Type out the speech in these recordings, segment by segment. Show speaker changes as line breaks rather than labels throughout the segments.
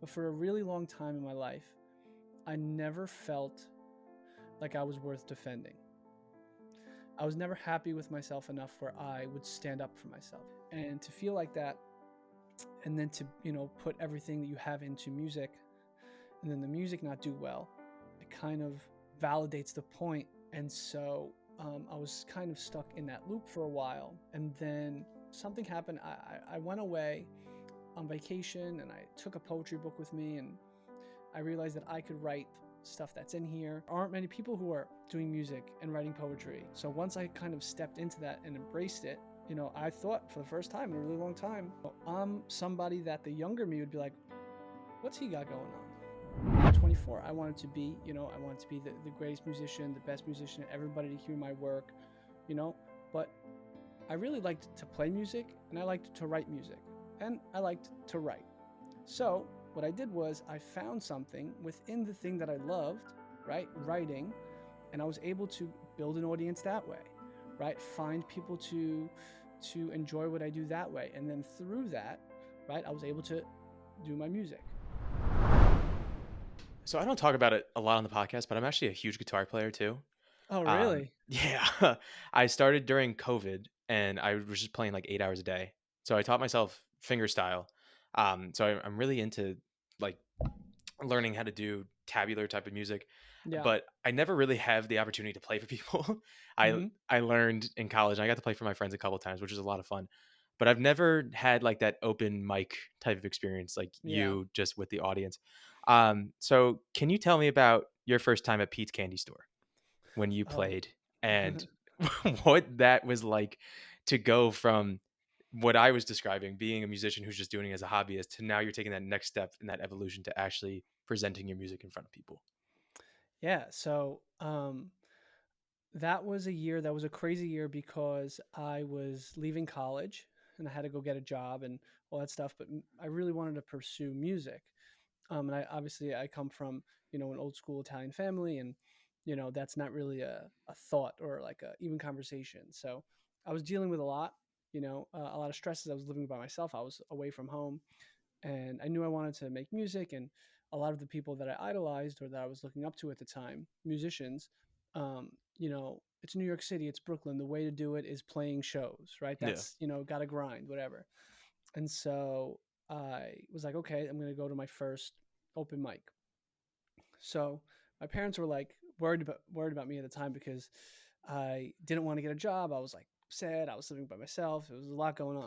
but for a really long time in my life, I never felt like I was worth defending. I was never happy with myself enough where I would stand up for myself. And to feel like that, and then to, put everything that you have into music, and then the music not do well, it kind of validates the point. And so I was kind of stuck in that loop for a while. And then something happened. I went away on vacation and I took a poetry book with me, and I realized that I could write stuff that's in here. There aren't many people who are doing music and writing poetry. So once I kind of stepped into that and embraced it, I thought for the first time in a really long time, I'm somebody that the younger me would be like, what's he got going on? At 24, I wanted to be, I wanted to be the greatest musician, the best musician, everybody to hear my work, but I really liked to play music, and I liked to write music, and I liked to write. So what I did was I found something within the thing that I loved, right? Writing, and I was able to build an audience that way, right? Find people to enjoy what I do that way. And then through that, right, I was able to do my music.
So I don't talk about it a lot on the podcast, but I'm actually a huge guitar player too.
Oh, really?
Yeah. I started during COVID and I was just playing like 8 hours a day. So I taught myself fingerstyle. I'm really into like learning how to do tabular type of music,
Yeah.
but I never really have the opportunity to play for people. I
Mm-hmm.
I learned in college and I got to play for my friends a couple of times, which is a lot of fun. But I've never had like that open mic type of experience like
Yeah.
you just with the audience. So can you tell me about your first time at Pete's Candy Store when you
Oh.
played and what that was like to go from what I was describing, being a musician who's just doing it as a hobbyist, to now you're taking that next step in that evolution to actually presenting your music in front of people?
Yeah. So that was a crazy year because I was leaving college and I had to go get a job and all that stuff. But I really wanted to pursue music. And I come from, an old school Italian family, and, that's not really a thought or like a even conversation. So I was dealing with a lot, a lot of stresses. I was living by myself. I was away from home, and I knew I wanted to make music. And a lot of the people that I idolized or that I was looking up to at the time, musicians, it's New York City, it's Brooklyn. The way to do it is playing shows, right?
Yeah.
That's, got to grind, whatever. And so I was like, okay, I'm going to go to my first open mic. So my parents were like worried about me at the time because I didn't want to get a job. I was like sad. I was living by myself. It was a lot going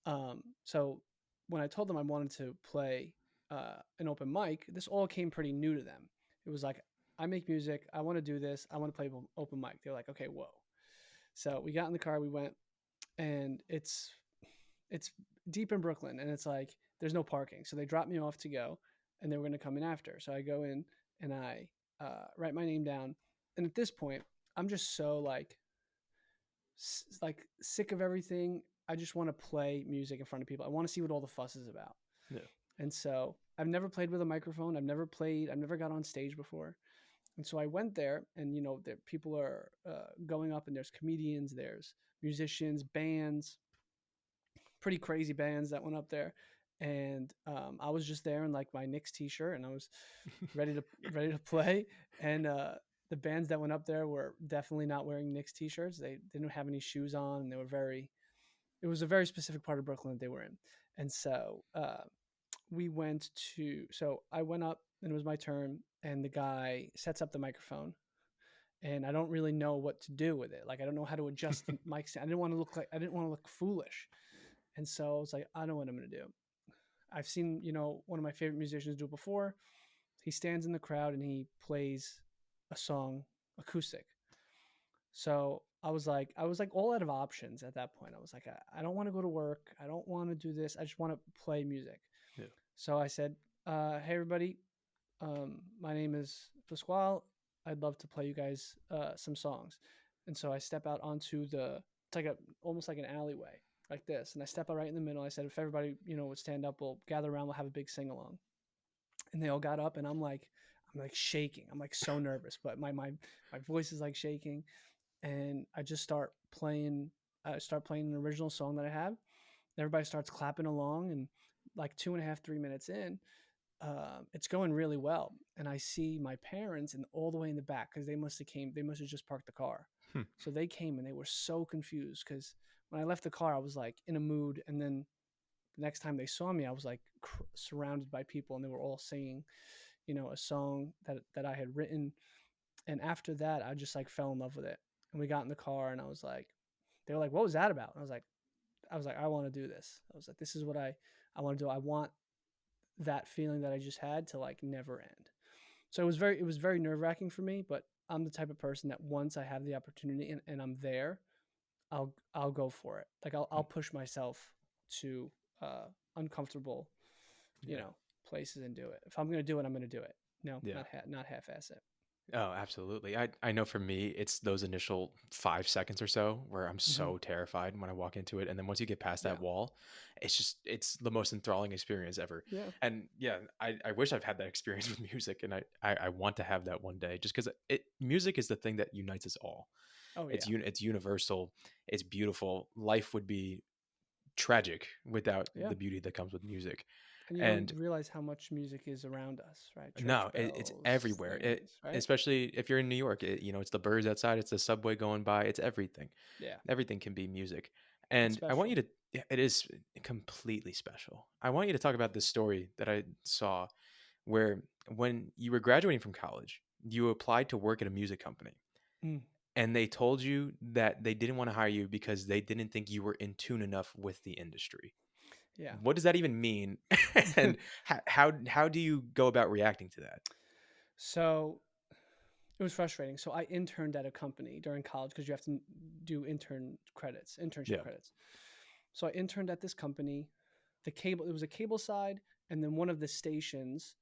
on. So when I told them I wanted to play an open mic, this all came pretty new to them. It was like, I make music. I want to do this. I want to play open mic. They're like, okay, whoa. So we got in the car. We went, and it's deep in Brooklyn, and it's like there's no parking. So they dropped me off to go, and they were going to come in after. So I go in and I write my name down, and at this point, I'm just so like sick of everything. I just want to play music in front of people. I want to see what all the fuss is about.
Yeah.
And so I've never played with a microphone. I've never got on stage before. And so I went there, and there people are going up, and there's comedians, there's musicians, bands, pretty crazy bands that went up there. And I was just there in like my Knicks t-shirt, and I was ready to play. And the bands that went up there were definitely not wearing Knicks t-shirts. They didn't have any shoes on, and it was a very specific part of Brooklyn that they were in. And so I went up, and it was my turn, and the guy sets up the microphone, and I don't really know what to do with it. Like, I don't know how to adjust the mic stand. I didn't want to look foolish. And so I was like, I don't know what I'm going to do. I've seen, one of my favorite musicians do it before. He stands in the crowd and he plays a song acoustic. So I was like all out of options at that point. I was like, I don't want to go to work. I don't want to do this. I just want to play music.
Yeah.
So I said, hey, everybody, my name is Pasquale. I'd love to play you guys some songs. And so I step out onto it's like almost like an alleyway like this. And I step out right in the middle. I said, if everybody, would stand up, we'll gather around, we'll have a big sing along. And they all got up, and I'm like shaking. I'm like so nervous, but my voice is like shaking. And I just start playing an original song that I have. Everybody starts clapping along, and like 2.5, 3 minutes in, it's going really well. And I see my parents and all the way in the back because they must have just parked the car.
Hmm.
So they came and they were so confused because when I left the car, I was like in a mood. And then the next time they saw me, I was like surrounded by people and they were all singing, a song that I had written. And after that, I just like fell in love with it. And we got in the car and I was like, they were like, what was that about? And I was like, I want to do this. I was like, this is what I want to do. I want that feeling that I just had to like never end. So it was very nerve wracking for me, but I'm the type of person that once I have the opportunity and I'm there, I'll go for it. Like I'll push myself to uncomfortable, you
Yeah.
know, places and do it. If I'm gonna do it, I'm gonna do it. No,
Yeah.
not half ass it.
Oh, absolutely. I know for me, it's those initial 5 seconds or so where I'm
Mm-hmm.
so terrified when I walk into it. And then once you get past
Yeah,
that wall, it's the most enthralling experience ever.
yeah.
And yeah, I wish I've had that experience with music, and I want to have that one day just because music is the thing that unites us all.
Oh yeah,
It's universal. It's beautiful. Life would be tragic without
yeah.
the beauty that comes with music.
And you don't
And
realize how much music is around us, right? Church
no, it's
bells,
everywhere.
things, right?
Especially if you're in New York, it's the birds outside, it's the subway going by, it's everything.
Yeah,
Everything can be music.
it's
And I want you
special.
to, yeah, it is completely special. I want you to talk about this story that I saw where when you were graduating from college, you applied to work at a music company
Mm,
and they told you that they didn't want to hire you because they didn't think you were in tune enough with the industry.
yeah.
What does that even mean? And how do you go about reacting to that?
So it was frustrating. So I interned at a company during college because you have to do internship
Yeah.
credits. So I interned at this company. It was a cable side, and then one of the stations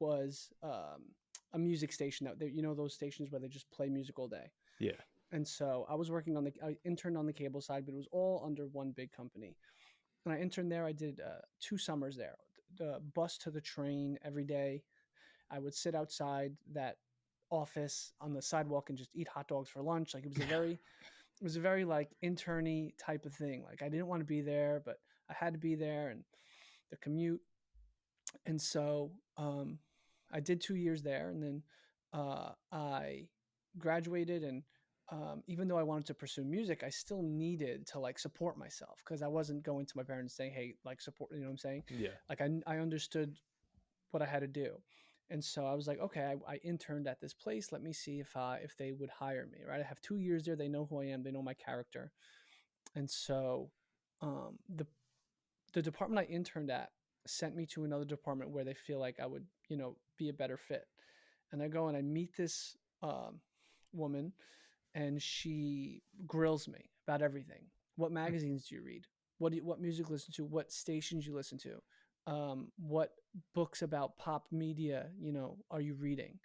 was a music station those stations where they just play music all day.
Yeah.
And so I interned on the cable side, but it was all under one big company. And I interned there. I did 2 summers there. The bus to the train every day. I would sit outside that office on the sidewalk and just eat hot dogs for lunch. Like it was a very like interny type of thing. Like I didn't want to be there, but I had to be there, and the commute. And so I did 2 years there, and then I graduated. And even though I wanted to pursue music, I still needed to like support myself because I wasn't going to my parents saying, "Hey, like support." You know what I'm saying?
Yeah.
Like I understood what I had to do. And so I was like, okay, I interned at this place. Let me see if they would hire me. Right? I have 2 years there. They know who I am. They know my character. And so um, the the department I interned at sent me to another department where they feel like I would, be a better fit. And I go and I meet this woman, and she grills me about everything. What magazines do you read? What music you listen to? What stations you listen to? What books about pop media, are you reading?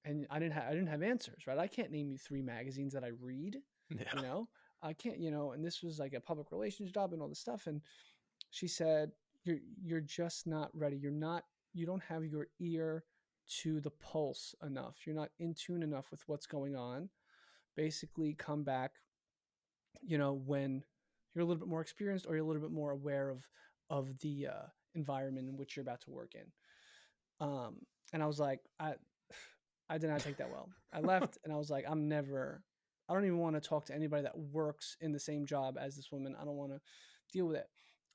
And I didn't have answers, right? I can't name you 3 magazines that I read, you
Yeah.
know. I can't, and this was like a public relations job and all this stuff. And she said, you're just not ready. You don't have your ear to the pulse enough. You're not in tune enough with what's going on. Basically, come back, when you're a little bit more experienced or you're a little bit more aware of the environment in which you're about to work in. And I was like, I did not take that well. I left and I was like, I don't even want to talk to anybody that works in the same job as this woman. I don't want to deal with it.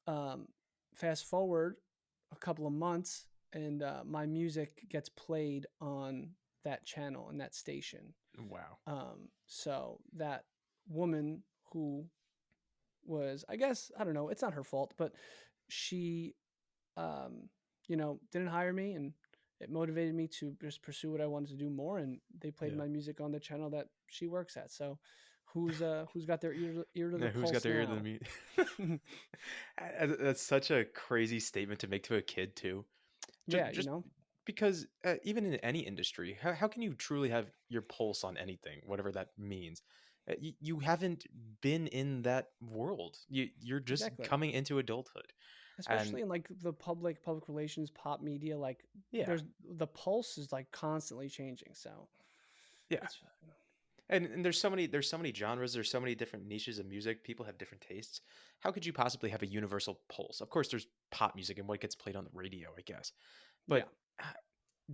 Um, Fast forward a couple of months, and my music gets played on that channel and that station.
Wow.
So that woman who was, I guess, I don't know, it's not her fault, but she, didn't hire me, and it motivated me to just pursue what I wanted to do more. And they played
Yeah.
my music on the channel that she works at. So who's got their ear to the
Yeah, who's got
pulse
their ear to the
now?
meat? That's such a crazy statement to make to a kid too.
Yeah,
Just because even in any industry, how can you truly have your pulse on anything, whatever that means? You haven't been in that world. You're just
exactly.
coming into adulthood, and
Especially in like the public relations, pop media, like
yeah,
the pulse is like constantly changing. So
yeah.
it's
And there's so many genres, there's so many different niches of music. People have different tastes. How could you possibly have a universal pulse? Of course, there's pop music and what gets played on the radio, I guess.
Yeah,
But uh,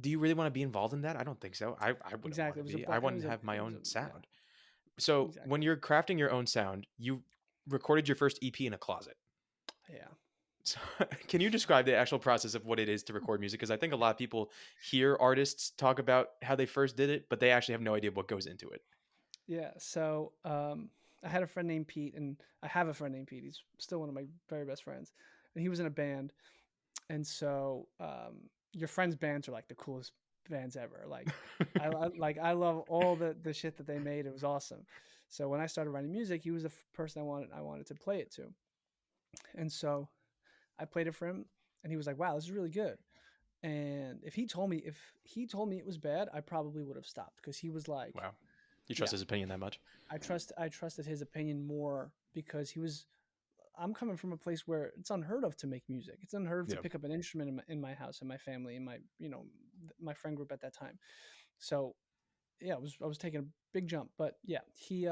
do you really want to be involved in that? I don't think so. I wouldn't want
exactly.
to be. I
It
want
was
to
a,
have my
it was
own
a, yeah,
sound. So when
exactly.
you're crafting your own sound, you recorded your first EP in a closet.
Yeah.
So can you describe the actual process of what it is to record music? Because I think a lot of people hear artists talk about how they first did it, but they actually have no idea what goes into it.
Yeah. So I had a friend named Pete, and I have a friend named Pete. He's still one of my very best friends, and he was in a band. And so your friends' bands are like the coolest bands ever. Like I love all the shit that they made. It was awesome. So when I started writing music, he was the person I wanted to play it to, and so I played it for him, and he was like, "Wow, this is really good." And if he told me it was bad, I probably would have stopped because he was like,
Wow. You trust
"Yeah,
his opinion that much?
I trusted his opinion more because he was." I'm coming from a place where it's unheard of to make music. It's unheard of to
Yeah.
pick up an instrument in my house, in my family, in my my friend group at that time. So yeah, I was taking a big jump, but yeah, he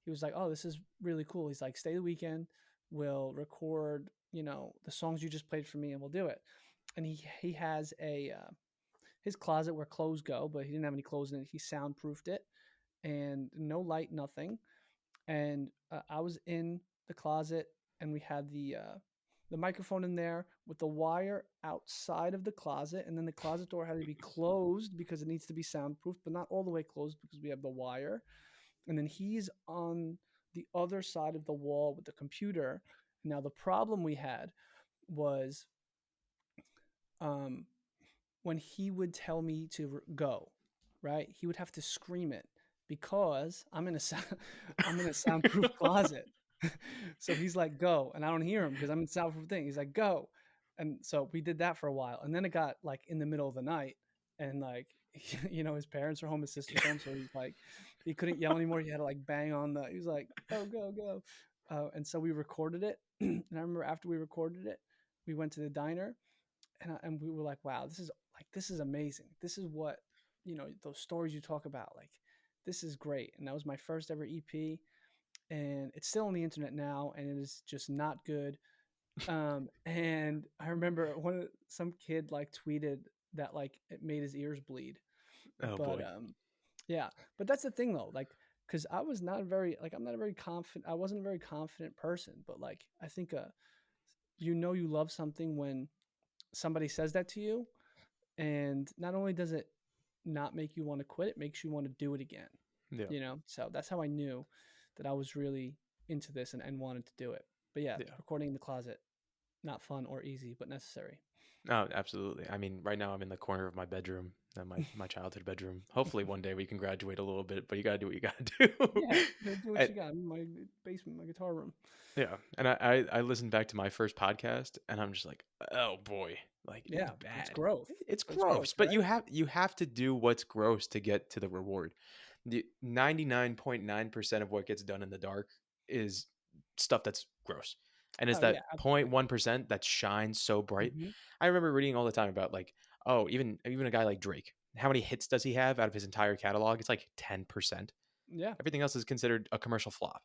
was like, "Oh, this is really cool." He's like, "Stay the weekend. We'll record, the songs you just played for me, and we'll do it." And he has a his closet where clothes go, but he didn't have any clothes in it. He soundproofed it, and no light, nothing. And I was in the closet, and we had the microphone in there with the wire outside of the closet, and then the closet door had to be closed because it needs to be soundproof, but not all the way closed because we have the wire. And then he's on the other side of the wall with the computer. Now the problem we had was um, when he would tell me to go, right? He would have to scream it because I'm in a soundproof closet. So he's like, "Go," and I don't hear him because I'm in soundproof thing. He's like, "Go," and so we did that for a while, and then it got like in the middle of the night, and like his parents are home, his sister's home, so he's like, he couldn't yell anymore. He had to like bang on the. He was like, "Go, go, go," and so we recorded it. And I remember after we recorded it, we went to the diner, and we were like, wow, this is amazing. This is what those stories you talk about. Like, this is great. And that was my first ever EP, and it's still on the internet now, and it is just not good. And I remember some kid like tweeted that like it made his ears bleed.
Oh
But
boy.
yeah, but that's the thing though, like because I was not very like I'm not a very confident. I wasn't a very confident person, but like I think you love something when somebody says that to you, and not only does it not make you want to quit, it makes you want to do it again.
Yeah.
So that's how I knew that I was really into this and wanted to do it. But yeah,
Yeah.
recording in the closet, not fun or easy, but necessary.
Oh, absolutely. I mean, right now I'm in the corner of my bedroom, my childhood bedroom. Hopefully one day we can graduate a little bit, but you gotta do what you gotta do.
Yeah, do what
And
you got. I'm in my basement, my guitar room.
yeah, and I listened back to my first podcast, and I'm just like, oh boy, like it's
Yeah, it's
bad.
growth.
It's
It's growth,
gross, but
right?
you have to do what's gross to get to the reward. The 99.9% of what gets done in the dark is stuff that's gross, and it's
Oh yeah,
that
absolutely.
0.1% that shines so bright.
Hmm.
I remember reading all the time about like, oh, even a guy like Drake, how many hits does he have out of his entire catalog? It's like 10%.
Yeah,
Everything else is considered a commercial flop.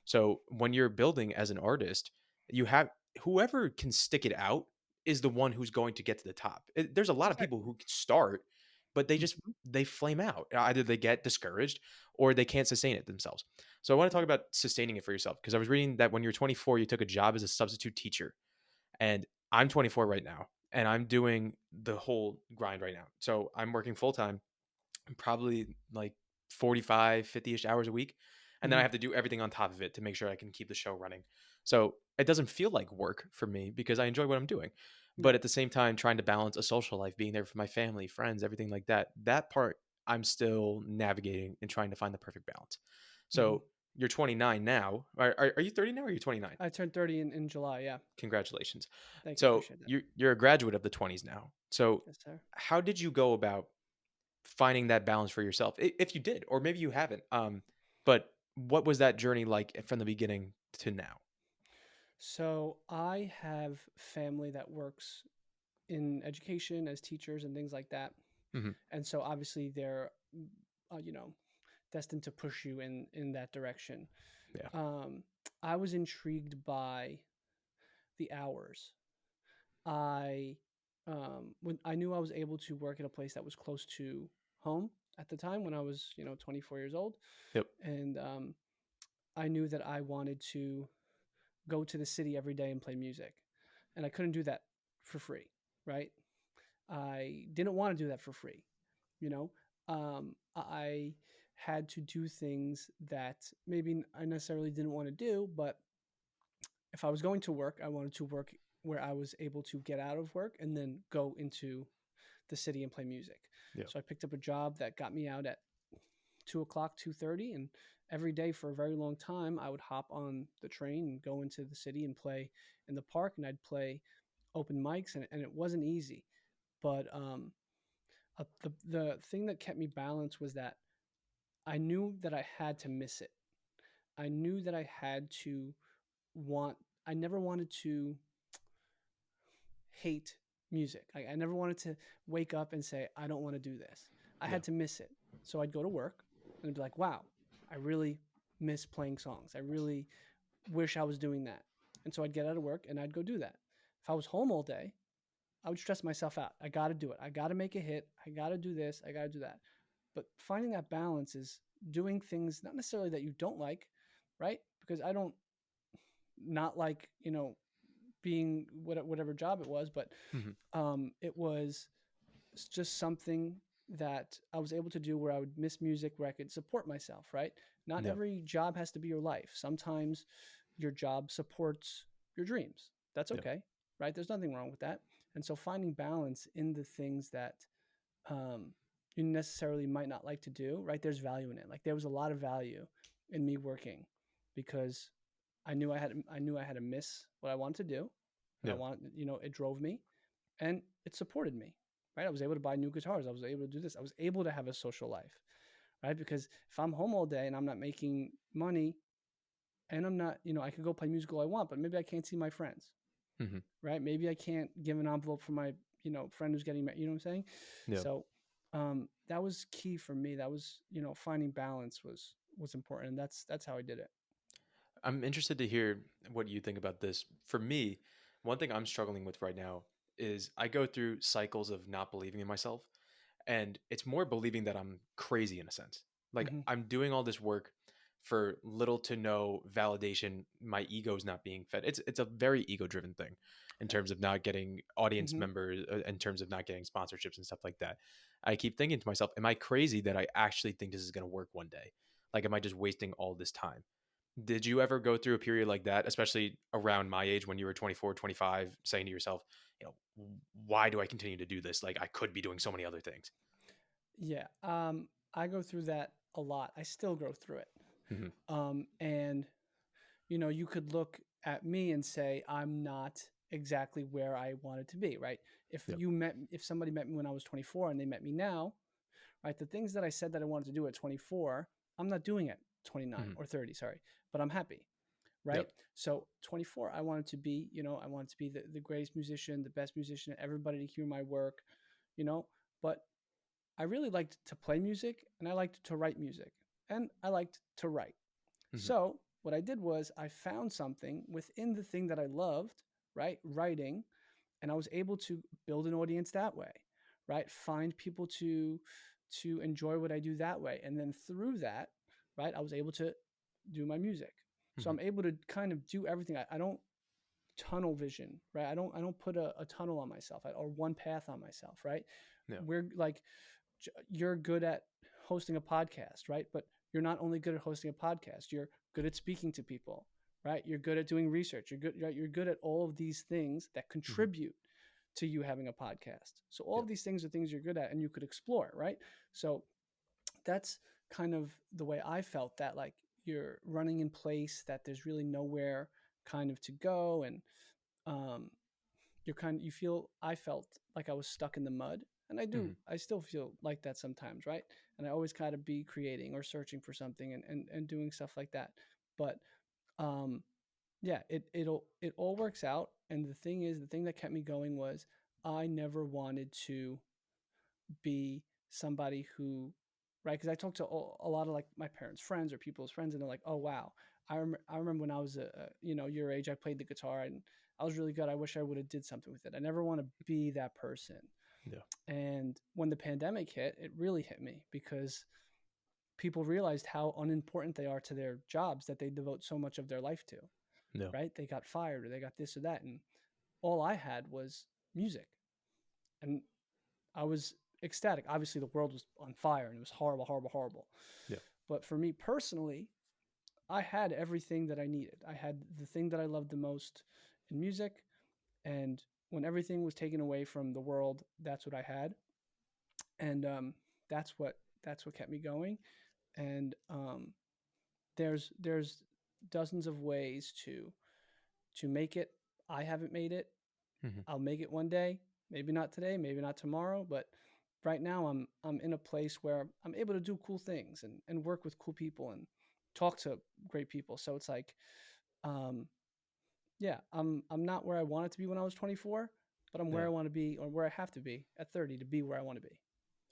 So when you're building as an artist, you have whoever can stick it out is the one who's going to get to the top. There's a lot of people
exactly.
who can start, but
Hmm.
they flame out. Either they get discouraged or they can't sustain it themselves. So I want to talk
Yeah.
about sustaining it for yourself because I was reading that when you're 24, you took a job as a substitute teacher, and I'm 24 right now, and I'm doing the whole grind right now. So I'm working full time, probably like 45, 50-ish hours a week. And then I
Hmm.
have to do everything on top of it to make sure I can keep the show running. So it doesn't feel like work for me because I enjoy what I'm doing. But
Yeah.
at the same time, trying to balance a social life, being there for my family, friends, everything like that, that part I'm still navigating and trying to find the perfect balance.
Hmm.
So you're 29 now. Are you 30 now or are you 29?
I turned 30 in July. Yeah.
Congratulations.
Thank you.
So
Appreciate that.
you're a graduate of the 20s now. So
Yes, sir.
how did you go about finding that balance for yourself if you did or maybe you haven't but what was that journey like from the beginning to now?
So I have family that works in education as teachers and things like that,
Hmm.
and so obviously they're, uh, you know, destined to push you in that direction.
Yeah.
Um, I was intrigued by the hours. I when I knew I was able to work at a place that was close to home at the time when I was, 24 years old,
Yep.
and I knew that I wanted to go to the city every day and play music, and I couldn't do that for free, right? I didn't want to do that for free, you know. I had to do things that maybe I necessarily didn't want to do, but if I was going to work, I wanted to work where I was able to get out of work and then go into the city and play music.
Yep.
So I picked up a job that got me out at 2 o'clock, 2:30, and every day for a very long time, I would hop on the train and go into the city and play in the park, and I'd play open mics, and it wasn't easy. But the thing that kept me balanced was that I knew that I had to miss it. I knew that I had to want. I never wanted to hate music. I never wanted to wake up and say, I don't want to do this. I
Yeah.
had to miss it. So I'd go to work and I'd be like, wow, I really miss playing songs. I really wish I was doing that. And so I'd get out of work and I'd go do that. If I was home all day, I would stress myself out. I got to do it. I got to make a hit. I got to do this. I got to do that. But finding that balance is doing things not necessarily that you don't like, right? Because I don't not like, being whatever job it was, but
Hmm.
it was just something that I was able to do where I would miss music, where I could support myself, right? Not
Yeah.
every job has to be your life. Sometimes your job supports your dreams. That's
Yeah.
okay, right? There's nothing wrong with that. And so finding balance in the things that um, you necessarily might not like to do, right? There's value in it. Like there was a lot of value in me working because I knew I had to miss what I wanted to do, but I
Yeah.
want it drove me and it supported me, right? I was able to buy new guitars. I was able to do this. I was able to have a social life, right? Because if I'm home all day and I'm not making money and I'm not, I could go play music all I want, but maybe I can't see my friends,
Hmm.
right? Maybe I can't give an envelope for my, friend who's getting married. You know what I'm saying?
Yeah.
So that was key for me. That was, finding balance was important, and that's how I did it.
I'm interested to hear what you think about this. For me, one thing I'm struggling with right now is I go through cycles of not believing in myself. And it's more believing that I'm crazy in a sense. Like
Mm-hmm.
I'm doing all this work for little to no validation. My ego is not being fed. It's a very ego driven thing in terms of not getting audience
Mm-hmm.
members, in terms of not getting sponsorships and stuff like that. I keep thinking to myself, am I crazy that I actually think this is going to work one day? Like, am I just wasting all this time? Did you ever go through a period like that, especially around my age when you were 24, 25, saying to yourself, you know, why do I continue to do this? Like, I could be doing so many other things.
Yeah. I go through that a lot. I still go through it.
Hmm.
And you could look at me and say I'm not exactly where I wanted to be, right?
Yep.
If somebody met me when I was 24 and they met me now, right? The things that I said that I wanted to do at 24, I'm not doing at 29
Hmm.
or 30, sorry, but I'm happy, right?
Yep.
So 24, I wanted to be the greatest musician, the best musician, everybody to hear my work, you know, but I really liked to play music and I liked to write music and I liked to write.
Hmm.
So what I did was I found something within the thing that I loved, right? Writing, and I was able to build an audience that way, right? Find people to enjoy what I do that way. And then through that, right, I was able to do my music. So
Hmm.
I'm able to kind of do everything. I don't tunnel vision, right? I don't put a tunnel on myself or one path on myself, right?
Yeah.
We're like you're good at hosting a podcast, right? But you're not only good at hosting a podcast, you're good at speaking to people, right? You're good at doing research. You're good at all of these things that
Hmm.
contribute to you having a podcast. So all
Yeah.
of these things are things you're good at and you could explore, right? So that's kind of the way I felt that like you're running in place that there's really nowhere kind of to go and um you feel I felt like I was stuck in the mud and
Hmm.
I still feel like that sometimes, right? And I always gotta be creating or searching for something and doing stuff like that. But um yeah, it all works out. And the thing that kept me going was I never wanted to be somebody who, right? Because I talked to a lot of like my parents' friends or people's friends, and they're like, "Oh wow, I remember when I was your age, I played the guitar and I was really good. I wish I would have did something with it. I never want to be that person.
Yeah.
And when the pandemic hit, it really hit me because people realized how unimportant they are to their jobs that they devote so much of their life to,
Yeah.
right? They got fired or they got this or that. And all I had was music. And I was ecstatic. Obviously, the world was on fire and it was horrible, horrible, horrible.
Yeah.
But for me personally, I had everything that I needed. I had the thing that I loved the most in music. And when everything was taken away from the world, that's what I had. And that's what that's what kept me going. And there's dozens of ways to make it. I haven't made it.
Hmm.
I'll make it one day. Maybe not today, maybe not tomorrow, but right now I'm in a place where I'm able to do cool things and work with cool people and talk to great people. So it's like, um, yeah, I'm not where I wanted to be when I was 24, but I'm where
Yeah.
I want to be or where I have to be at 30 to be where I want to be.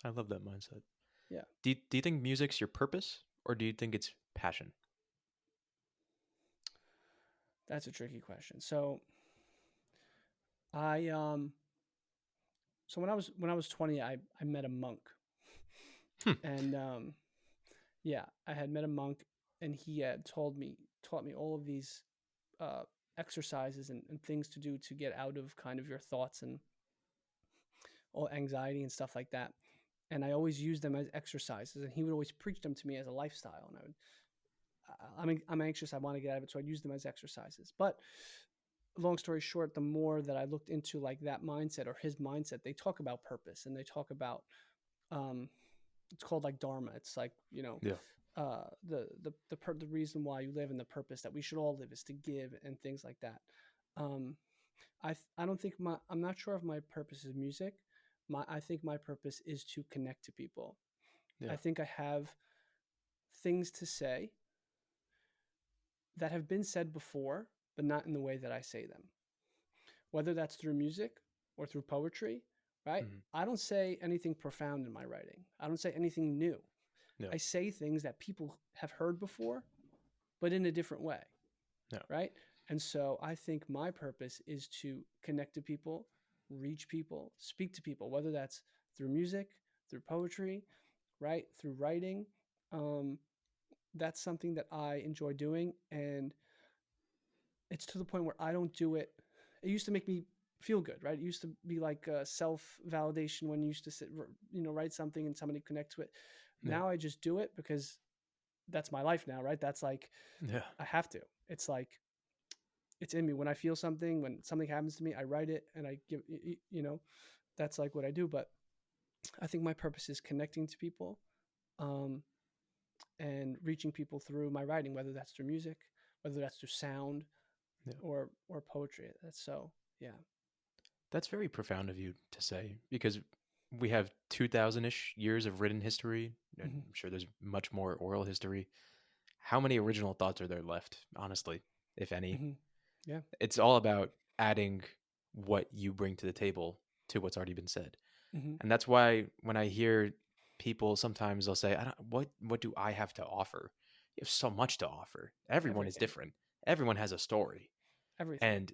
I love that mindset.
Yeah,
Do you think music's your purpose, or do you think it's passion?
that's a tricky question. I um so when I was 20, I met a monk,
Hmm.
and yeah, I had met a monk, and he had taught me all of these uh, exercises and things to do to get out of kind of your thoughts and all anxiety and stuff like that. And I always used them as exercises, and he would always preach them to me as a lifestyle. And I'm anxious, I want to get out of it, so I'd use them as exercises. But long story short, the more that I looked into like that mindset or his mindset, they talk about purpose and they talk about um, it's called like dharma. It's like
Yeah.
the reason why you live and the purpose that we should all live is to give and things like that. Um, I don't think I'm not sure if my purpose is music. I think my purpose is to connect to people. I
Yeah.
think I have things to say that have been said before, but not in the way that I say them. Whether that's through music or through poetry, right?
Hmm.
I don't say anything profound in my writing. I don't say anything new.
Yeah.
I say things that people have heard before, but in a different way,
Yeah.
right? And so I think my purpose is to connect to people, reach people, speak to people, whether that's through music, through poetry, right? Through writing. Um, that's something that I enjoy doing. And it's to the point where I don't do it. It used to make me feel good, right? It used to be like self validation when you used to sit, write something and somebody connect to it.
Yeah.
Now I just do it because that's my life now, right? That's like,
Yeah.
I have to. It's like, it's in me. When I feel something, when something happens to me, I write it and I give, that's like what I do. But I think my purpose is connecting to people um, and reaching people through my writing, whether that's through music, whether that's through sound
Yeah.
or poetry. That's so, yeah.
That's very profound of you to say because we have 2000-ish years of written history, and
Hmm.
I'm sure there's much more oral history. How many original thoughts are there left, honestly, if any?
Hmm. Yeah.
It's all about adding what you bring to the table to what's already been said.
Hmm.
And that's why when I hear people sometimes they'll say, what do I have to offer? You have so much to offer. Everyone is
Everything.
different. Everyone has a story.
Everything.
And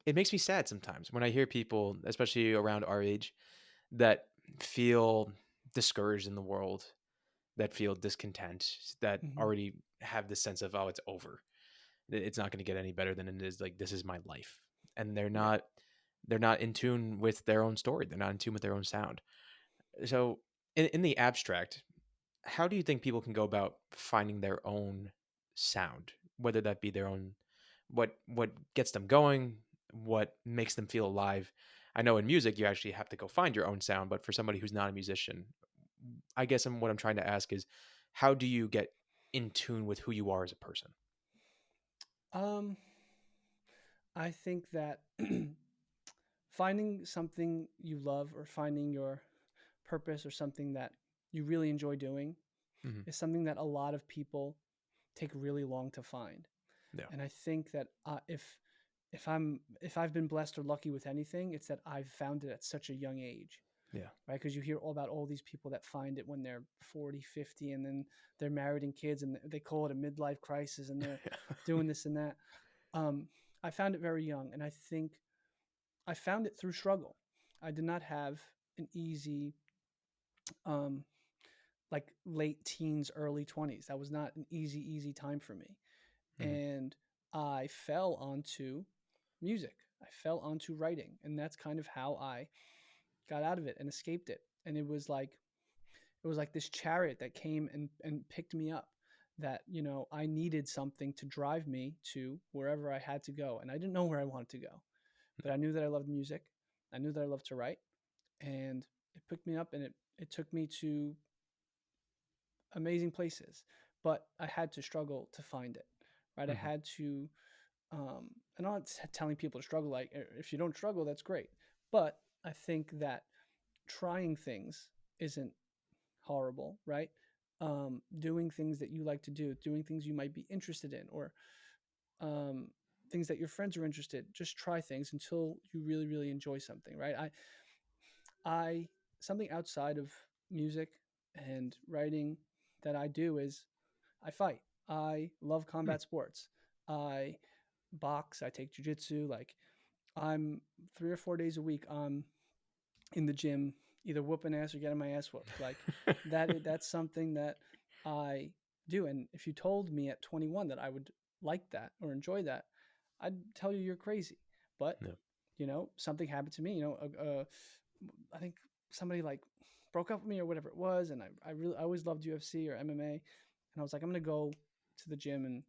it makes me sad sometimes when I hear people, especially around our age, that feel discouraged in the world, that feel discontent, that
Hmm.
already have this sense of, oh, it's over. It's not going to get any better than it is. Like, this is my life. And
Yeah.
they're not in tune with their own story. They're not in tune with their own sound. So in the abstract, how do you think people can go about finding their own sound, whether that be their own, what gets them going, what makes them feel alive? I know in music you actually have to go find your own sound, but for somebody who's not a musician, I guess what I'm trying to ask is, how do you get in tune with who you are as a person?
Um, I think that finding something you love or finding your purpose or something that you really enjoy doing
Hmm.
is something that a lot of people take really long to find.
Yeah.
And I think that if I've been blessed or lucky with anything, it's that I've found it at such a young age,
Yeah.
right? Because you hear all about all these people that find it when they're 40, 50, and then they're married and kids, and they call it a midlife crisis, and they're
Yeah.
doing this and that. Um, I found it very young, and I think I found it through struggle. I did not have an easy, um, like late teens, early 20s. That was not an easy time for me.
Hmm.
And I fell onto music. I fell onto writing. And that's kind of how I got out of it and escaped it. And it was like this chariot that came and picked me up, that, I needed something to drive me to wherever I had to go. And I didn't know where I wanted to go, but I knew that I loved music. I knew that I loved to write, and it picked me up, and it took me to amazing places. But I had to struggle to find it, right? I
Hmm.
had to, and I'm not telling people to struggle. Like, if you don't struggle, that's great. But I think that trying things isn't horrible, right? Doing things that you like to do, doing things you might be interested in, or um, things that your friends are interested. Just try things until you really enjoy something, right? I something outside of music and writing that I do is I fight. I love
Hmm.
combat sports. I box. I take jujitsu. Like, I'm 3 or 4 days a week. I'm in the gym, either whooping ass or getting my ass whooped. Like, that's something that I do. And if you told me at 21 that I would like that or enjoy that, I'd tell you you're crazy. But
Yeah.
something happened to me. I think somebody like broke up with me or whatever it was, and I always loved UFC or MMA, and I was like, I'm gonna go to the gym and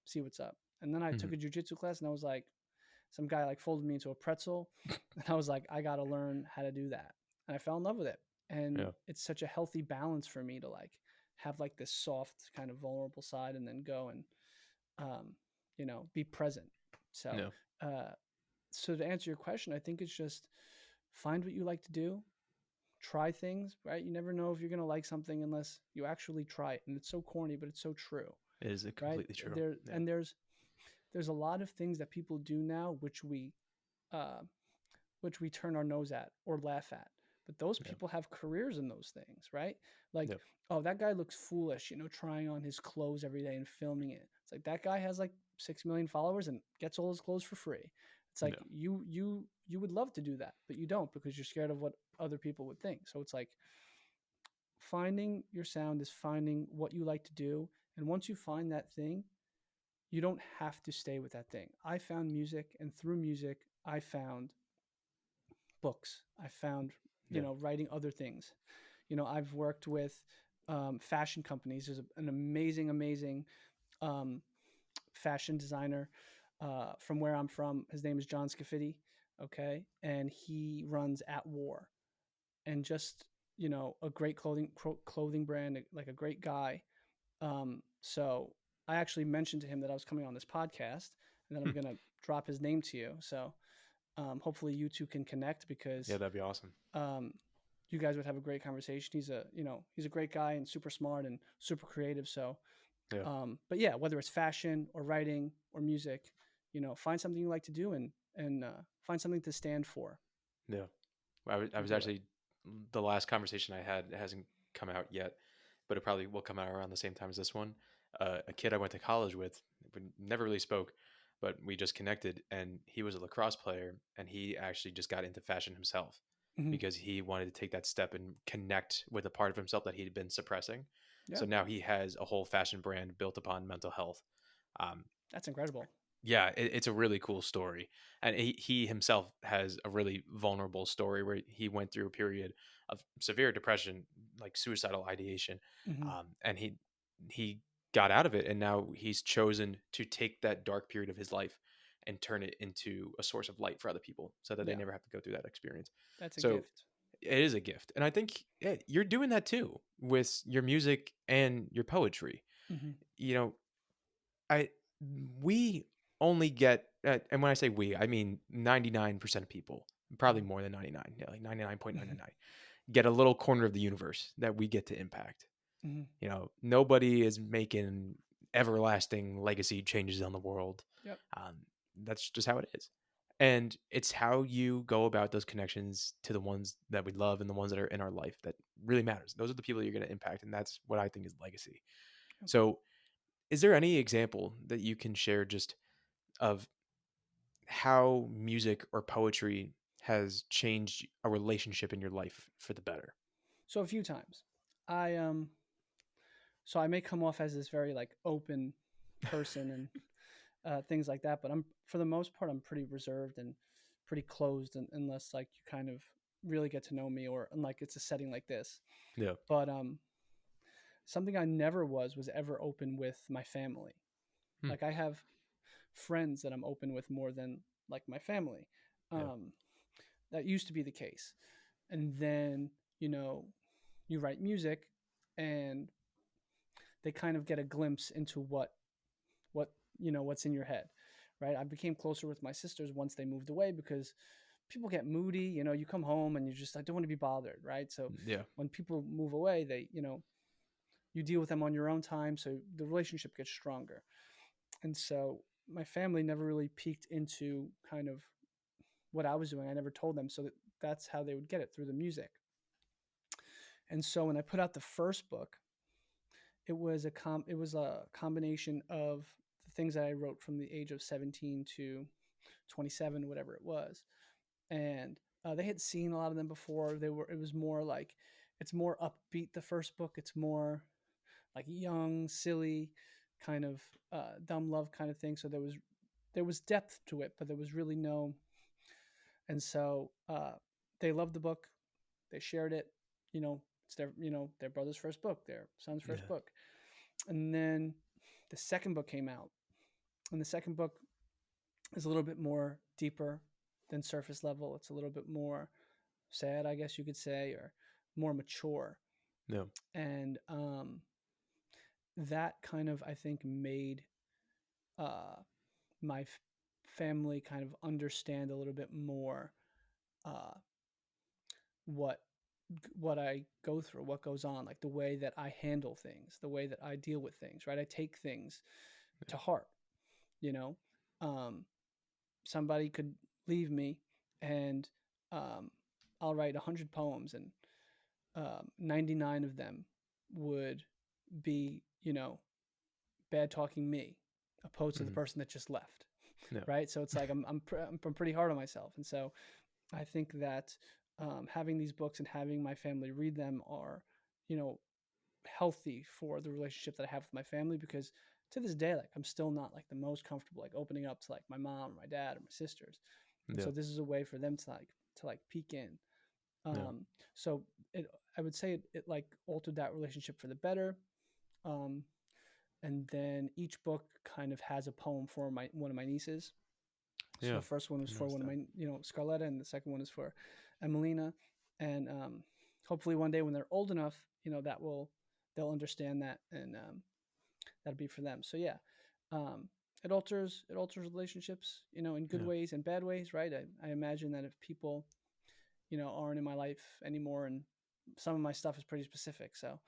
see what's up. And then I
Hmm.
took a jujitsu class, and I was like, some guy like folded me into a pretzel, and I was like, I gotta learn how to do that, and I fell in love with it. And
Yeah.
it's such a healthy balance for me to like have like this soft kind of vulnerable side, and then go and um, be present. So,
Yeah.
uh, so to answer your question, I think it's just find what you like to do, try things, right? You never know if you're gonna like something unless you actually try it. And it's so corny, but it's so true,
It is
right?
completely true.
There
Yeah.
and there's a lot of things that people do now uh, which we turn our nose at or laugh at. But those
Yeah.
people have careers in those things, right? Like,
Yeah.
oh, that guy looks foolish, trying on his clothes every day and filming it. It's like that guy has like 6 million followers and gets all his clothes for free. It's like
Yeah.
you would love to do that, but you don't because you're scared of what other people would think. So it's like finding your sound is finding what you like to do. And once you find that thing, you don't have to stay with that thing. I found music, and through music, I found books. I found,
Yeah.
writing other things. I've worked with fashion companies. There's an amazing um, fashion designer from where I'm from. His name is John Scafidi. Okay. And he runs At War, and just, a great clothing brand, like a great guy. So I actually mentioned to him that I was coming on this podcast, and that I'm
Hmm.
going to drop his name to you. So hopefully you two can connect,
Yeah.
because
That'd be awesome.
um, you guys would have a great conversation. He's a great guy and super smart and super creative. So,
Yeah.
but yeah, whether it's fashion or writing or music, find something you like to do, and find something to stand for,
Yeah. I
and
was
do it.
actually the last conversation I had, it hasn't come out yet, but it probably will come out around the same time as this one. A kid I went to college with, we never really spoke, but we just connected, and he was a lacrosse player, and he actually just got into fashion himself
Hmm.
because he wanted to take that step and connect with a part of himself that he'd been suppressing.
Yeah,
So now he has a whole fashion brand built upon mental health. Um,
that's incredible.
yeah, it's a really cool story, and he himself has a really vulnerable story where he went through a period of severe depression, like suicidal ideation,
Hmm.
and he got out of it, and now he's chosen to take that dark period of his life and turn it into a source of light for other people, so that they
Yeah,
never have to go through that experience.
that's a
So
gift.
it is a gift, and I think, yeah, you're doing that too with your music and your poetry.
Hmm.
You know, I we only get, and when I say we, I mean 99% of people, probably
Hmm.
more than 99, yeah, like 99.999, get a little corner of the universe that we get to impact.
Hmm.
Nobody is making everlasting legacy changes on the world.
Yep.
Um, that's just how it is. And it's how you go about those connections to the ones that we love and the ones that are in our life that really matters. Those are the people you're going to impact. And that's what I think is legacy.
Yep.
So, is there any example that you can share just of how music or poetry has changed a relationship in your life for the better.
So a few times, I so I may come off as this very like open person and things like that, but I'm for the most part I'm pretty reserved and pretty closed, unless like you kind of really get to know me or like it's a setting like this.
Yeah.
But something I never was ever open with my family.
Hmm.
Like I have friends that I'm open with more than like my family.
Yeah.
Um, that used to be the case. And then, you know, you write music and they kind of get a glimpse into what, what's in your head. Right? I became closer with my sisters once they moved away because people get moody, you come home and you just I don't want to be bothered, right? So
Yeah.
when people move away, you deal with them on your own time, so the relationship gets stronger. And so my family never really peeked into kind of what I was doing. I never told them, so that's how they would get it through the music. And so when I put out the first book, it was a combination of the things that I wrote from the age of 17 to 27, whatever it was. And they had seen a lot of them before. It was more like it's more upbeat. The first book, it's more like young, silly, kind of dumb love kind of thing. So there was depth to it, but there was really no. And so they loved the book. They shared it. It's their brother's first book, their son's first
Yeah.
book, and then the second book came out, and the second book is a little bit more deeper than surface level. It's a little bit more sad, I guess you could say, or more mature,
Yeah.
and that kind of I think made uh, my family kind of understand a little bit more uh, what what I go through, what goes on, like the way that I handle things, the way that I deal with things, right? I take things
Yeah.
to heart, you know. Um, Somebody could leave me, and um, I'll write 100 poems, and 99 of them would be, bad talking me, opposed to the
Hmm.
person that just left,
Yeah.
right? So it's like I'm pretty hard on myself, and so I think that having these books and having my family read them are, you know, healthy for the relationship that I have with my family, because to this day, like I'm still not like the most comfortable like opening up to like my mom or my dad or my sisters, and
Yeah.
so this is a way for them to like peek in.
Yeah.
Um, so I would say it like altered that relationship for the better. Um, and then each book kind of has a poem for my one of my nieces. So
Yeah.
the first one was
I
for
noticed
one of
that.
my, Scarletta, and the second one is for Emelina. And hopefully one day when they're old enough, they'll understand that, and that'll be for them. So yeah, um, it alters relationships, in good
Yeah.
ways and bad ways, right? I imagine that if people, aren't in my life anymore, and some of my stuff is pretty specific, so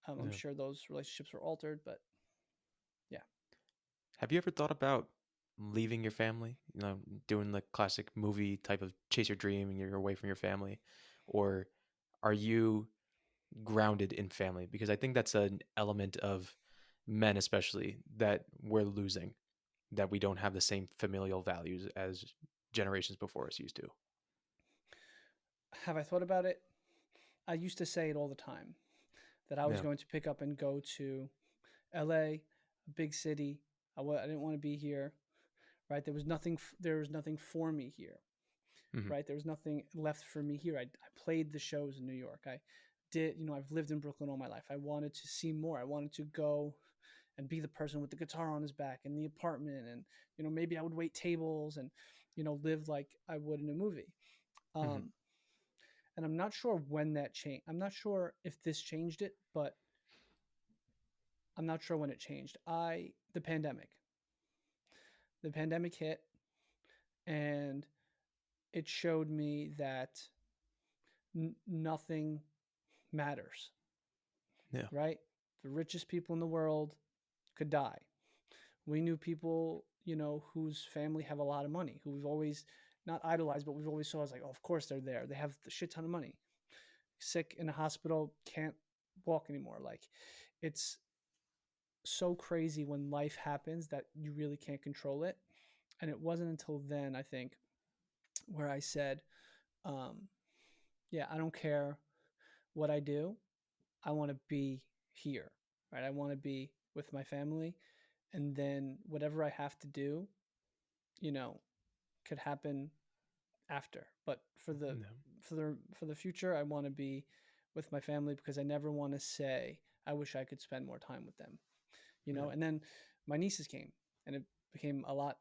I'm
Yeah.
sure those relationships were altered. But yeah,
Have you ever thought about leaving your family? Doing the classic movie type of chase your dream and you're away from your family, or are you grounded in family? Because I think that's an element of men, especially, that we're losing. That we don't have the same familial values as generations before us used to.
have I thought about it? I used to say it all the time that I was
Yeah.
going to pick up and go to LA, a big city. I didn't want to be here, right? There was nothing for me here,
Hmm.
right? There was nothing left for me here. I played the shows in New York. I did, I've lived in Brooklyn all my life. I wanted to see more. I wanted to go and be the person with the guitar on his back in the apartment, and maybe I would wait tables and live like I would in a movie.
Hmm.
Um, and I'm not sure when that changed. I'm not sure if this changed it, but I'm not sure when it changed. The pandemic. The pandemic hit, and it showed me that nothing matters,
Yeah.
right? The richest people in the world could die. We knew people, whose family have a lot of money, who we've always not idolized, but we've always saw as like, oh, of course they're there. They have a shit ton of money. Sick in a hospital, can't walk anymore. Like, it's so crazy when life happens that you really can't control it. And it wasn't until then, I think, where I said, um, yeah, I don't care what I do. I want to be here, right? I want to be with my family. And then whatever I have to do, you know, could happen after. But
No.
for the future, I want to be with my family because I never want to say I wish I could spend more time with them, you
No.
know. And then my nieces came, and it became a lot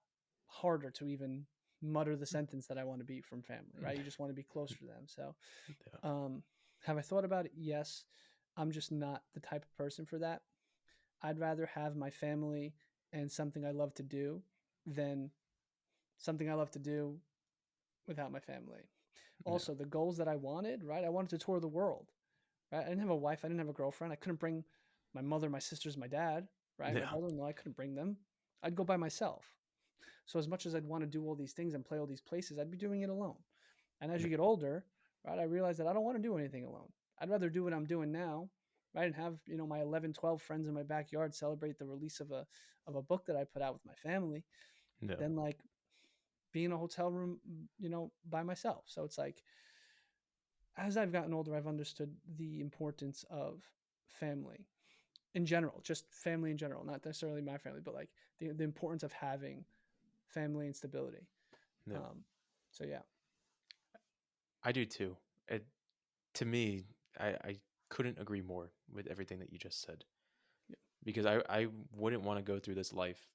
harder to even mutter the sentence that I want to be from family, right? You just want to be closer to them. So,
Yeah.
um, have I thought about it? Yes. I'm just not the type of person for that. I'd rather have my family and something I love to do than something I love to do without my family.
Yeah.
Also, the goals that I wanted, right? I wanted to tour the world, right? I didn't have a wife, I didn't have a girlfriend. I couldn't bring my mother, my sisters, my dad, right? My
Yeah.
brother-in-law, I couldn't bring them. I'd go by myself. So as much as I'd want to do all these things and play all these places, I'd be doing it alone. And as
No.
you get older, right, I realized that I don't want to do anything alone. I'd rather do what I'm doing now, right? And have, my 11, 12 friends in my backyard celebrate the release of a book that I put out with my family
No.
than like be in a hotel room, by myself. So it's like as I've gotten older, I've understood the importance of family in general, just family in general, not necessarily my family, but like the importance of having family and stability.
No.
Um, so yeah.
I do too. It To me, I couldn't agree more with everything that you just said,
Yeah.
because I wouldn't want to go through this life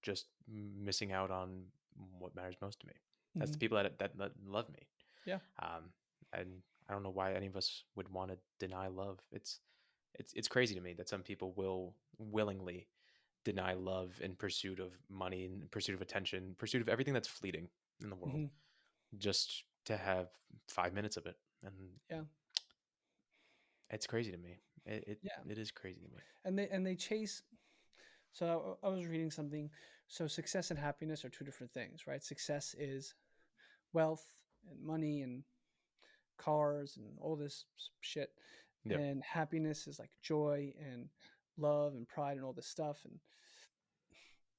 just missing out on what matters most to me. That's the
Hmm.
people that love me.
Yeah.
Um, and I don't know why any of us would want to deny love. It's crazy to me that some people will willingly deny love in pursuit of money, in pursuit of attention, in pursuit of everything that's fleeting in the world,
Hmm.
just to have 5 minutes of it. And
Yeah.
it's crazy to me.
Yeah.
It is crazy to me.
And they chase. So I was reading something. So success and happiness are two different things, right? Success is wealth and money and cars and all this shit.
Yep.
And happiness is like joy and love and pride and all this stuff. And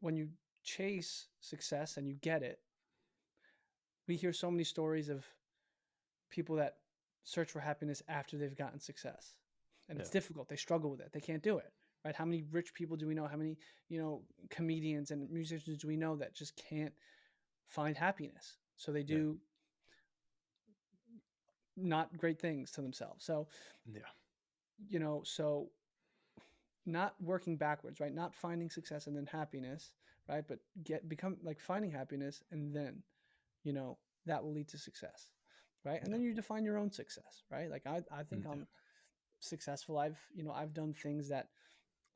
when you chase success and you get it, we hear so many stories of people that search for happiness after they've gotten success. And
Yeah.
it's difficult. They struggle with it. They can't do it. Right? How many rich people do we know? How many, comedians and musicians do we know that just can't find happiness? So they
Yeah.
do not great things to themselves. So,
Yeah.
so not working backwards, right? Not finding success and then happiness, right? But become like finding happiness and then, you know, that will lead to success, right? And
Yeah.
then you define your own success, right? Like I think
Yeah.
I'm successful. I've done things that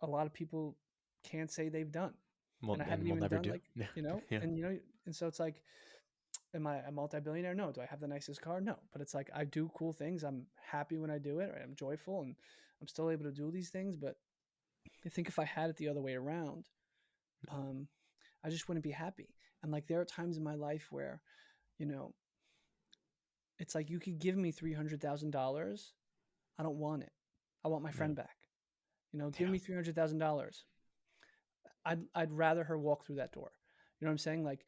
a lot of people can't say they've done.
Well,
And I haven't
and we'll
even
never
done
do.
like,
Yeah. Yeah.
and so it's like, am I a multi-billionaire? No. Do I have the nicest car? No. But it's like I do cool things. I'm happy when I do it, right? I'm joyful and I'm still able to do these things. But I think if I had it the other way around, um, I just wouldn't be happy. And like there are times in my life where, you know, it's like you could give me $300,000. I don't want it. I want my
Yeah.
friend back. Give
Yeah.
me $300,000. I'd rather her walk through that door. You know what I'm saying? Like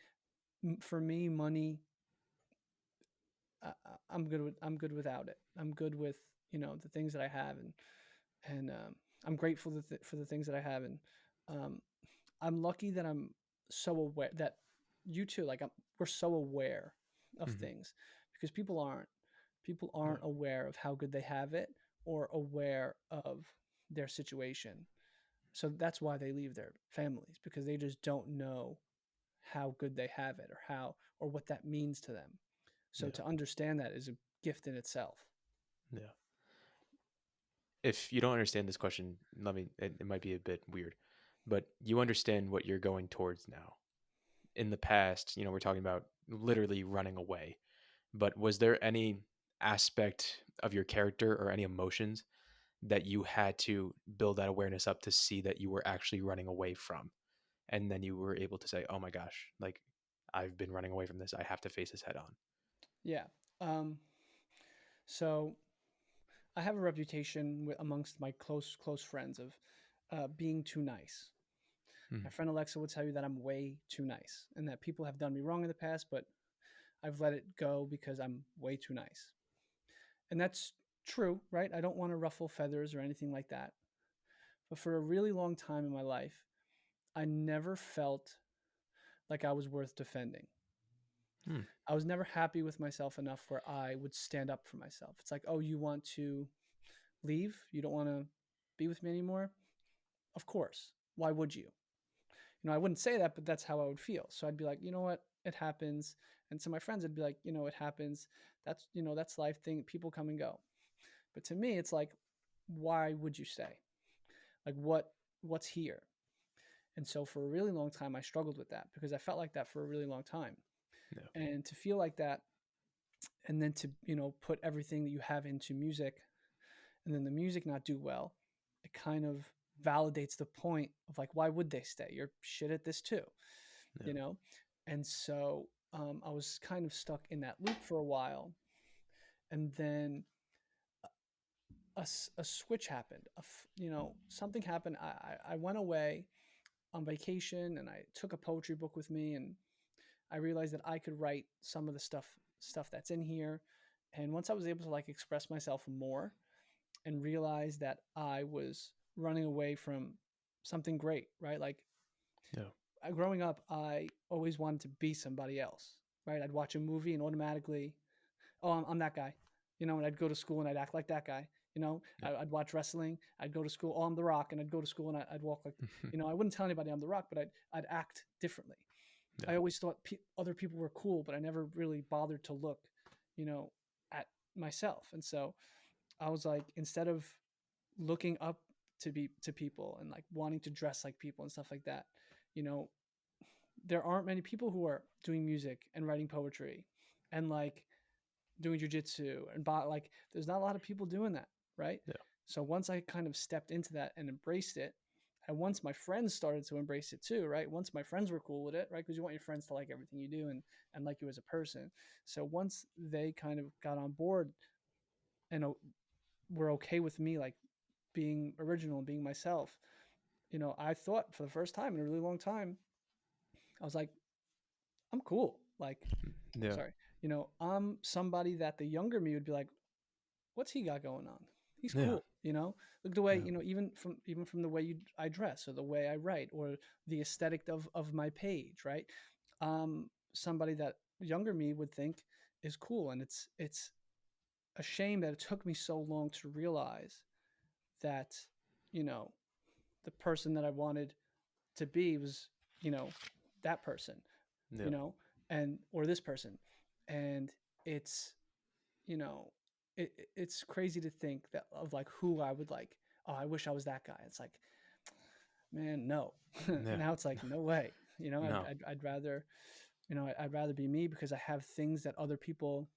for me, money, I'm good without it. I'm good with the things that I have, and I'm grateful for the things that I have, and um, I'm lucky that I'm so aware that you too. Like we're so aware of
Hmm.
things because people
Yeah.
aren't aware of how good they have it or aware of their situation. So that's why they leave their families because they just don't know how good they have it or what that means to them. So
Yeah.
to understand that is a gift in itself.
Yeah. If you don't understand this question, it might be a bit weird, but you understand what you're going towards now. In the past, we're talking about literally running away, but was there any aspect of your character or any emotions that you had to build that awareness up to see that you were actually running away from? And then you were able to say, oh my gosh, like I've been running away from this. I have to face this head on.
Yeah. Um, so I have a reputation amongst my close friends of being too nice.
Mm.
My friend Alexa will tell you that I'm way too nice and that people have done me wrong in the past, but I've let it go because I'm way too nice. And that's true, right? I don't want to ruffle feathers or anything like that. But for a really long time in my life, I never felt like I was worth defending.
Mm.
I was never happy with myself enough where I would stand up for myself. It's like, oh, you want to leave? You don't want to be with me anymore? Of course. Why would you? I wouldn't say that, but that's how I would feel. So I'd be like, you know what? It happens. And to my friends, I'd be like, it happens. That's life thing. People come and go. But to me, it's like, why would you stay? Like what's here? And so for a really long time, I struggled with that because I felt like that for a really long time.
Yeah.
And to feel like that, and then to, put everything that you have into music, and then the music not do well, it kind of validates the point of like, why would they stay? You're shit at this too,
Yeah.
you know? And so I was kind of stuck in that loop for a while. And then a switch happened. Something happened. I went away on vacation and I took a poetry book with me, and I realized that I could write some of the stuff that's in here. And once I was able to like express myself more and realize that I was running away from something great, right? Like
Yeah.
growing up, I always wanted to be somebody else, right? I'd watch a movie and automatically, oh, I'm that guy, and I'd go to school and I'd act like that guy.
Yeah.
I'd watch wrestling. I'd go to school, oh, I'm The Rock, and I'd go to school and I'd walk like, I wouldn't tell anybody I'm The Rock, but I'd act differently.
Yeah.
I always thought other people were cool, but I never really bothered to look, at myself. And so I was like, instead of looking up to people and like wanting to dress like people and stuff like that, you know, there aren't many people who are doing music and writing poetry and like doing jujitsu and like there's not a lot of people doing that, right?
Yeah.
So once I kind of stepped into that and embraced it, and once my friends started to embrace it too, right? Once my friends were cool with it, right? Because you want your friends to like everything you do and like you as a person. So once they kind of got on board and were okay with me like being original and being myself, I thought for the first time in a really long time, I was like, I'm cool. Like,
Yeah.
sorry, I'm somebody that the younger me would be like, what's he got going on? He's
Yeah.
cool. Look the way,
Yeah.
even from the way I dress or the way I write or the aesthetic of my page, right? Somebody that younger me would think is cool. And it's a shame that it took me so long to realize that, you know, the person that I wanted to be was, that person, you
Yeah.
know, and or this person. And it's, you know, it's crazy to think that of like who I would like, oh, I wish I was that guy. It's like, man, no.
Yeah.
Now it's like, no way.
No.
I'd rather, I'd rather be me because I have things that other people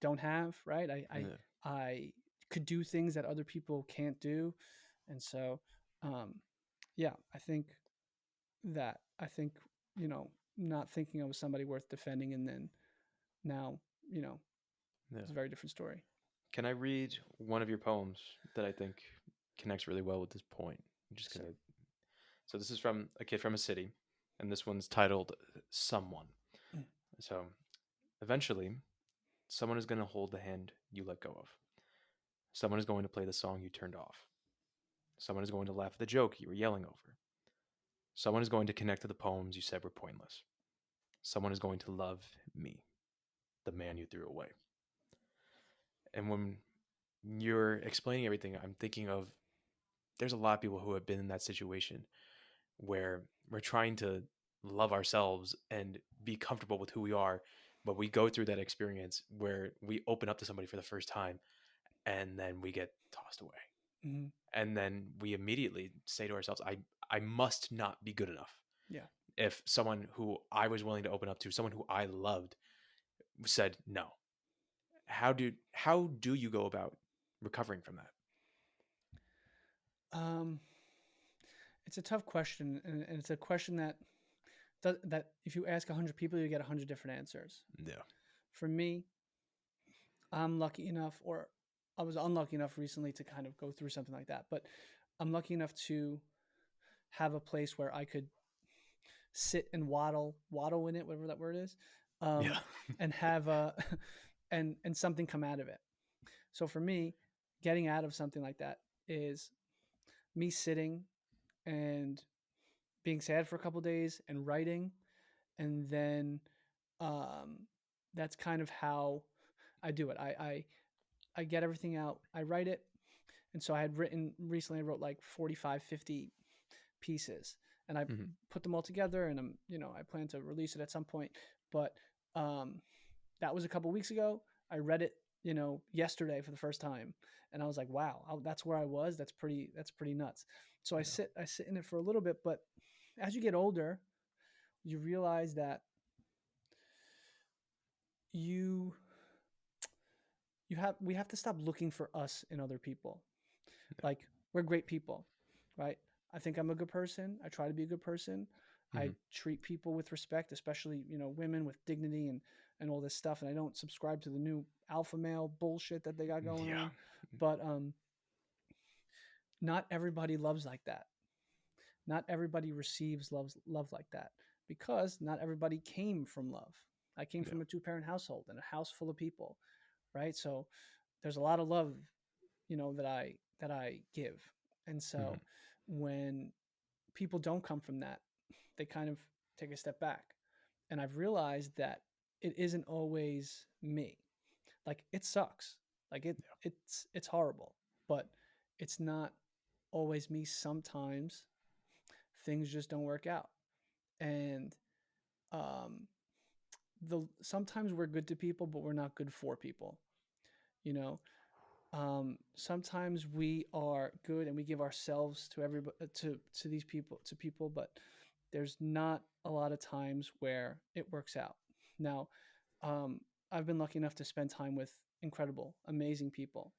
don't have, right?
Yeah.
I could do things that other people can't do. And so, um, yeah, I think, not thinking I was somebody worth defending. And then now,
Yeah.
it's a very different story.
Can I read one of your poems that I think connects really well with this point? I'm just
Sure.
gonna. So this is from a kid from a city, and this one's titled "Someone."
Mm.
So eventually, someone is gonna hold the hand you let go of. Someone is going to play the song you turned off. Someone is going to laugh at the joke you were yelling over. Someone is going to connect to the poems you said were pointless. Someone is going to love me, the man you threw away. And when you're explaining everything, I'm thinking of there's a lot of people who have been in that situation where we're trying to love ourselves and be comfortable with who we are, but we go through that experience where we open up to somebody for the first time and then we get tossed away.
Mm-hmm.
And then we immediately say to ourselves, I must not be good enough.
Yeah.
If someone who I was willing to open up to, someone who I loved, said no. How do you go about recovering from that?
Um, it's a tough question, and it's a question that if you ask 100 people, you get 100 different answers.
Yeah.
For me, I'm lucky enough, or I was unlucky enough recently to kind of go through something like that. But I'm lucky enough to have a place where I could sit and waddle in it, whatever that word is,
Yeah.
and have and something come out of it. So for me, getting out of something like that is me sitting and being sad for a couple days and writing, and then um, that's kind of how I do it. I get everything out. I write it, and so I had written recently. I wrote like 45, 50 pieces, and I
Mhm.
put them all together. And I plan to release it at some point. But um, that was a couple weeks ago. I read it, yesterday for the first time, and I was like, wow, that's where I was. That's pretty nuts. So
Yeah.
I sit in it for a little bit, but as you get older, you realize that you we have to stop looking for us in other people. Like, we're great people, right? I think I'm a good person. I try to be a good person. I
Mhm.
treat people with respect, especially, women, with dignity and all this stuff. And I don't subscribe to the new alpha male bullshit that they got going
Yeah.
on. But not everybody loves like that. Not everybody receives love like that, because not everybody came from love. I came
Yeah.
from a two-parent household and a house full of people, right? So there's a lot of love, that I give. And
Mhm.
so when people don't come from that, they kind of take a step back. And I've realized that it isn't always me. Like, it sucks. Like, it's horrible, but it's not always me. Sometimes things just don't work out. And um the sometimes we're good to people, but we're not good for people, you know. Sometimes we are good and we give ourselves to everybody, to these people, but there's not a lot of times where it works out. Now, um, I've been lucky enough to spend time with incredible, amazing people,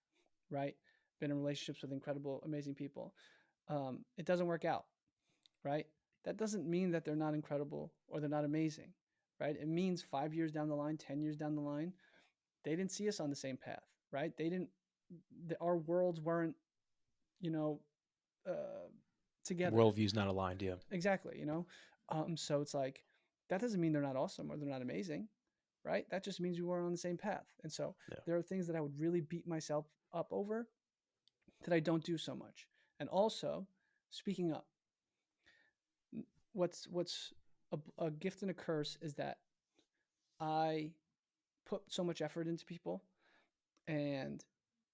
right? Been in relationships with incredible, amazing people. It doesn't work out, right? That doesn't mean that they're not incredible or they're not amazing, right? It means 5 years down the line, 10 years down the line, they didn't see us on the same path, right? They didn't, our worlds weren't, you know, uh, together.
Worldview's not aligned. Yeah.
Exactly, so it's like, that doesn't mean they're not awesome or they're not amazing, right? That just means we weren't on the same path. And so
Yeah.
there are things that I would really beat myself up over that I don't do so much. And also, speaking up, what's a gift and a curse is that I put so much effort into people, and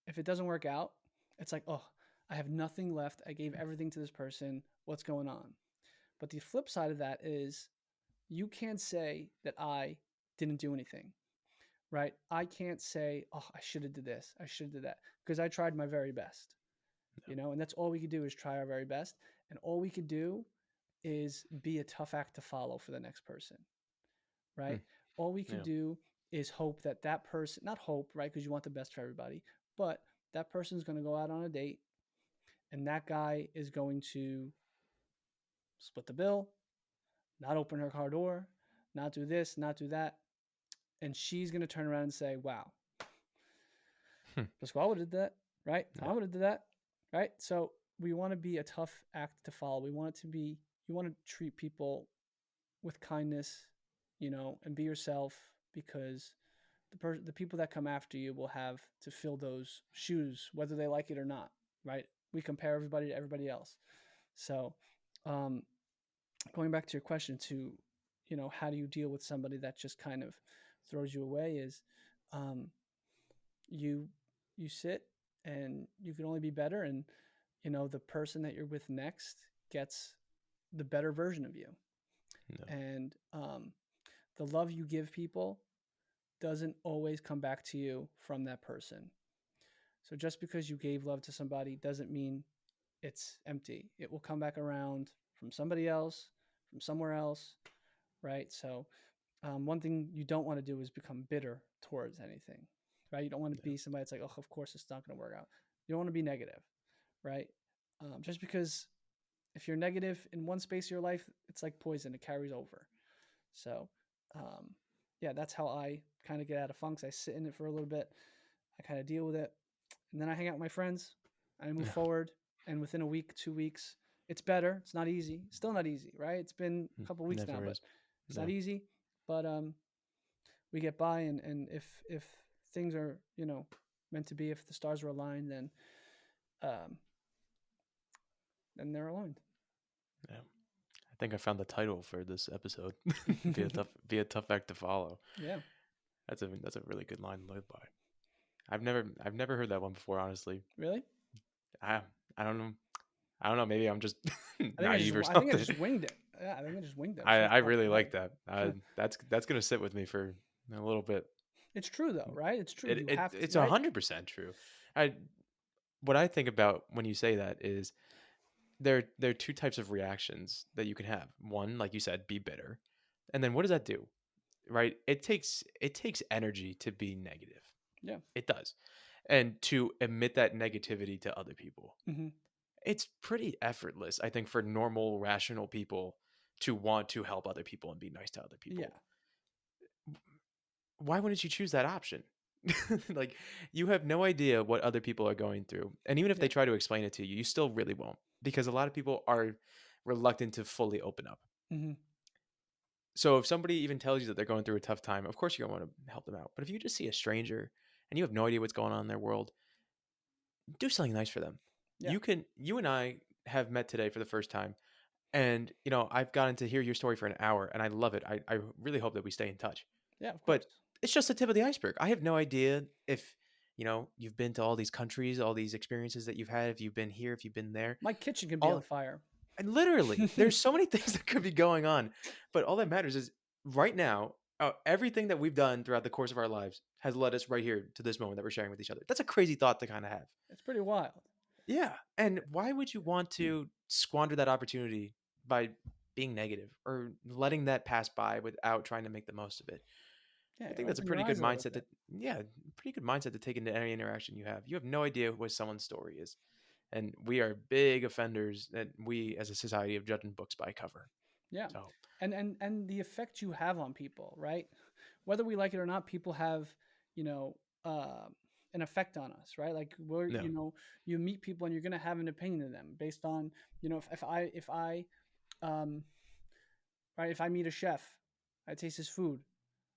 if it doesn't work out, it's like, oh, I have nothing left. I gave everything to this person. What's going on? But the flip side of that is, you can't say that I didn't do anything, right? I can't say, oh, I should have did this. I should have did that, because I tried my very best, and that's all we could do, is try our very best. And all we could do is be a tough act to follow for the next person,
Hmm.
right? All we could
Yeah.
do is hope that that person, not hope, right? Because you want the best for everybody, but that person's going to go out on a date, and that guy is going to split the bill, not open her car door, not do this, not do that. And she's going to turn around and say, wow,
Hmm.
Pasquale would have did that, right?
Yeah.
Tom would have did that, right? So we want to be a tough act to follow. We want it to be, you want to treat people with kindness, and be yourself, because the people that come after you will have to fill those shoes, whether they like it or not, right? We compare everybody to everybody else. So, um, going back to your question, to, how do you deal with somebody that just kind of throws you away, is um, you you sit, and you can only be better, and the person that you're with next gets the better version of you.
No.
And the love you give people doesn't always come back to you from that person. So just because you gave love to somebody doesn't mean it's empty. It will come back around from somebody else, from somewhere else, right? So one thing you don't want to do is become bitter towards anything, right? You don't want to
Yeah.
be somebody that's like, oh, of course it's not going to work out. You don't want to be negative, right? Just because if you're negative in one space of your life, it's like poison; it carries over. So, um, yeah, that's how I kind of get out of funks. I sit in it for a little bit. I kind of deal with it, and then I hang out with my friends. I move
Yeah.
forward, and within a week, 2 weeks, It's better. It's not easy. Still not easy, right? It's been a couple weeks now,
Never
but
is.
it's not
No.
easy. But we get by, and if things are meant to be, if the stars are aligned, um, then they're aligned.
Yeah. I think I found the title for this episode. Be a tough act to follow.
Yeah.
That's a really good line to live by. I've never heard that one before, honestly.
Really?
I I don't know. I don't know. Maybe I'm just
I think I just
naive or
I think I
something.
just winged it. Yeah, I think I just winged it. It's just
I
off
really
the
like that.
head.
That's gonna sit with me for a little bit.
It's true though, right? It's true. You have to,
It's
right?
100% true. I What I think about when you say that is there are two types of reactions that you can have. One, like you said, be bitter, and then what does that do? Right? It takes energy to be negative.
Yeah.
It does, and to emit that negativity to other people.
Hmm.
It's pretty effortless, I think, for normal, rational people to want to help other people and be nice to other
Yeah.
people. Why wouldn't you choose that option? Like, you have no idea what other people are going through. And even if
Yeah.
they try to explain it to you, you still really won't because a lot of people are reluctant to fully open up.
Hmm.
So if somebody even tells you that they're going through a tough time, of course you're going to want to help them out. But if you just see a stranger and you have no idea what's going on in their world, do something nice for them.
Yeah.
You and I have met today for the first time. And, I've gotten to hear your story for an hour and I love it. I really hope that we stay in touch.
Yeah. Of
But
course.
it's just the tip of the iceberg. I have no idea if, you've been to all these countries, all these experiences that you've had, if you've been here, if you've been there.
My kitchen can be on
All
fire.
And literally, there's so many things that could be going on. But all that matters is right now, everything that we've done throughout the course of our lives has led us right here to this moment that we're sharing with each other. That's a crazy thought to kind of have.
It's pretty wild.
Yeah. And why would you want to squander that opportunity by being negative or letting that pass by without trying to make the most of it?
Yeah.
I think that's a
Open your
pretty good
eyes a little
mindset
bit.
yeah, pretty good mindset to take into any interaction you have. You have no idea what someone's story is. And we are big offenders that we as a society of judging books by cover.
Yeah.
So,
And the effect you have on people, right? Whether we like it or not, people have, you know, uh, an effect on us, right? Like we're,
no.
you meet people and you're gonna have an opinion of them based on, if I um right, if I meet a chef, I taste his food,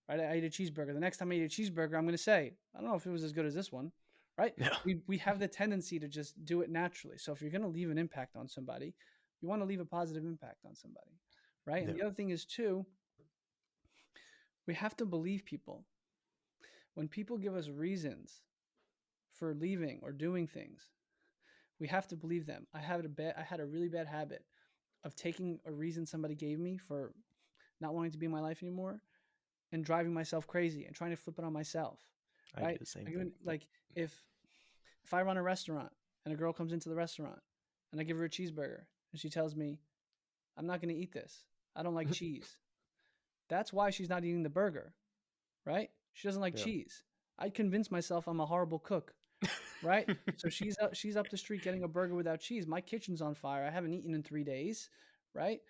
right? I eat a cheeseburger. The next time I eat a cheeseburger, I'm gonna say, I don't know if it was as good as this one, right?
No.
We have the tendency to just do it naturally. So if you're gonna leave an impact on somebody, you want to leave a positive impact on somebody, right? And
No.
the other thing is too, we have to believe people. When people give us reasons for leaving or doing things, we have to believe them. I had a really bad habit of taking a reason somebody gave me for not wanting to be in my life anymore and driving myself crazy and trying to flip it on myself,
I do
right?
the same
Like,
thing.
even, like if I run a restaurant and a girl comes into the restaurant and I give her a cheeseburger and she tells me, "I'm not going to eat this. I don't like cheese." That's why she's not eating the burger, right? She doesn't like
Yeah.
cheese. I'd convince myself I'm a horrible cook, right? So she's up the street getting a burger without cheese. My kitchen's on fire. I haven't eaten in 3 days, right?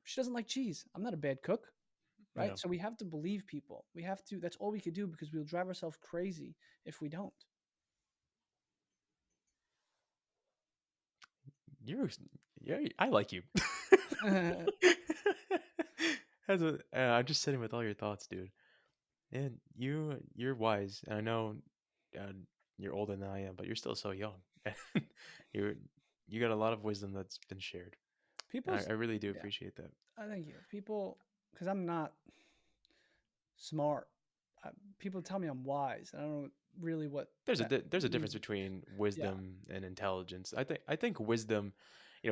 She doesn't like cheese. I'm not a bad cook,
Yeah.
right? So we have to believe people. We have to. That's all we could do because we'll drive ourselves crazy if we don't.
You're yeah, I like you. I'm just sitting with all your thoughts, dude. And you're wise, and I know uh, you're older than I am, but you're still so young. you're you got a lot of wisdom that's been shared, and
People's
I really do
Yeah,
appreciate that.
I thank you. People, because I'm not smart. I, People tell me I'm wise, and I don't know really what that
There's a difference
means.
between
Yeah.
wisdom and intelligence. I think wisdom,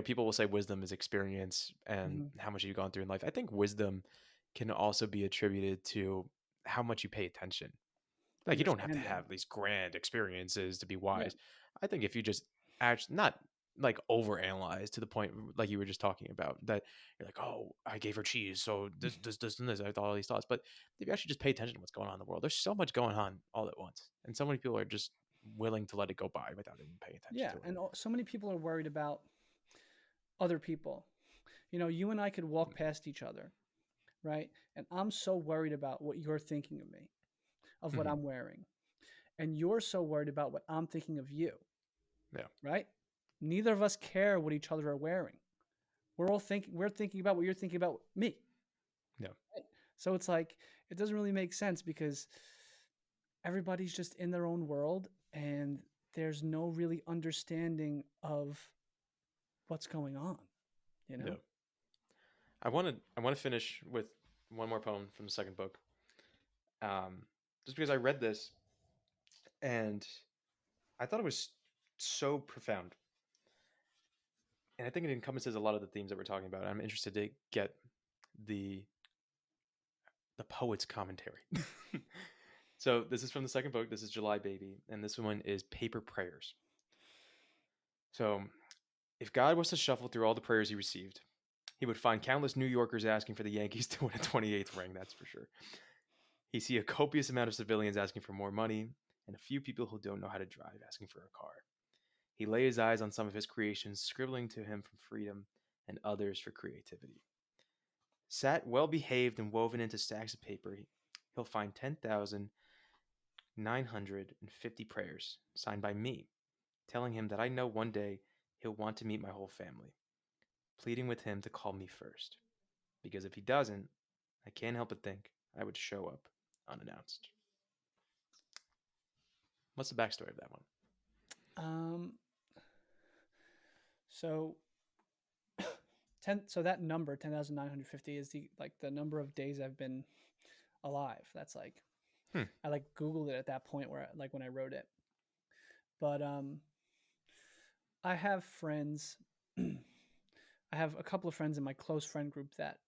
people will say wisdom is experience and
Hmm.
how much you've gone through in life. I think wisdom can also be attributed to how much you pay attention. Like, you don't have to
Understanding.
have these grand experiences to be
Yeah.
wise. I think if you just actually not like overanalyze to the point like you were just talking about that you're like, oh, I gave her cheese, so this and this. I thought all these thoughts, but if you actually just pay attention to what's going on in the world, there's so much going on all at once, and so many people are just willing to let it go by without even paying attention
Yeah.
to it.
And so many people are worried about other people. You and I could walk past each other, right? And I'm so worried about what you're thinking of me, of what
Hmm.
I'm wearing. And you're so worried about what I'm thinking of you,
Yeah,
right? Neither of us care what each other are wearing. we're thinking about what you're thinking about me.
No.
Right? So it's like it doesn't really make sense because everybody's just in their own world and there's no really understanding of what's going on, you know?
No. I want to finish with one more poem from the second book. Just because I read this and I thought it was so profound, and I think it encompasses a lot of the themes that we're talking about. I'm interested to get the the poet's commentary. So this is from the second book. This is July Baby, and this one is Paper Prayers. So if God was to shuffle through all the prayers he received, he would find countless New Yorkers asking for the Yankees to win a 28th ring, that's for sure. He'd see a copious amount of civilians asking for more money, and a few people who don't know how to drive asking for a car. He lay his eyes on some of his creations, scribbling to him for freedom, and others for creativity. Sat well behaved and woven into stacks of paper, he'll find 10,950 prayers signed by me, telling him that I know one day he'll want to meet my whole family, pleading with him to call me first. Because if he doesn't, I can't help but think I would show up unannounced. What's the backstory of that one?
Um, so so that number 10,950 is the number of days I've been alive. That's like
Hmm.
I like Googled it at that point where like when I wrote it. But I have friends. I have a couple of friends in my close friend group that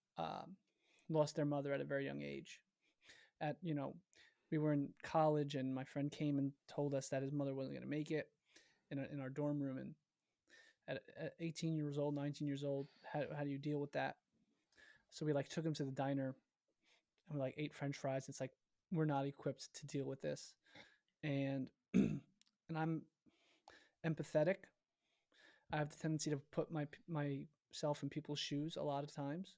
lost their mother at a very young age. At we were in college, and my friend came and told us that his mother wasn't going to make it in our dorm room. And at 18 years old, 19 years old, how do you deal with that? So we like took him to the diner and we like ate French fries. It's like we're not equipped to deal with this, and and I'm empathetic. I have the tendency to put myself in people's shoes a lot of times,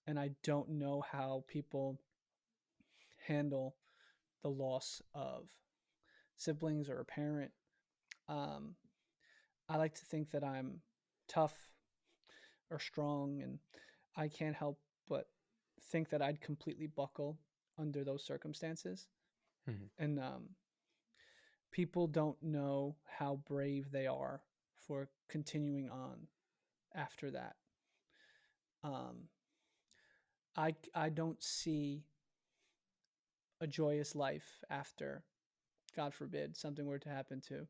and I don't know how people handle the loss of siblings or a parent. Um, I like to think that I'm tough or strong, and I can't help but think that I'd completely buckle under those circumstances.
Mm-hmm.
And people don't know how brave they are for continuing on after that. Um, I don't see a joyous life after, God forbid, something were to happen to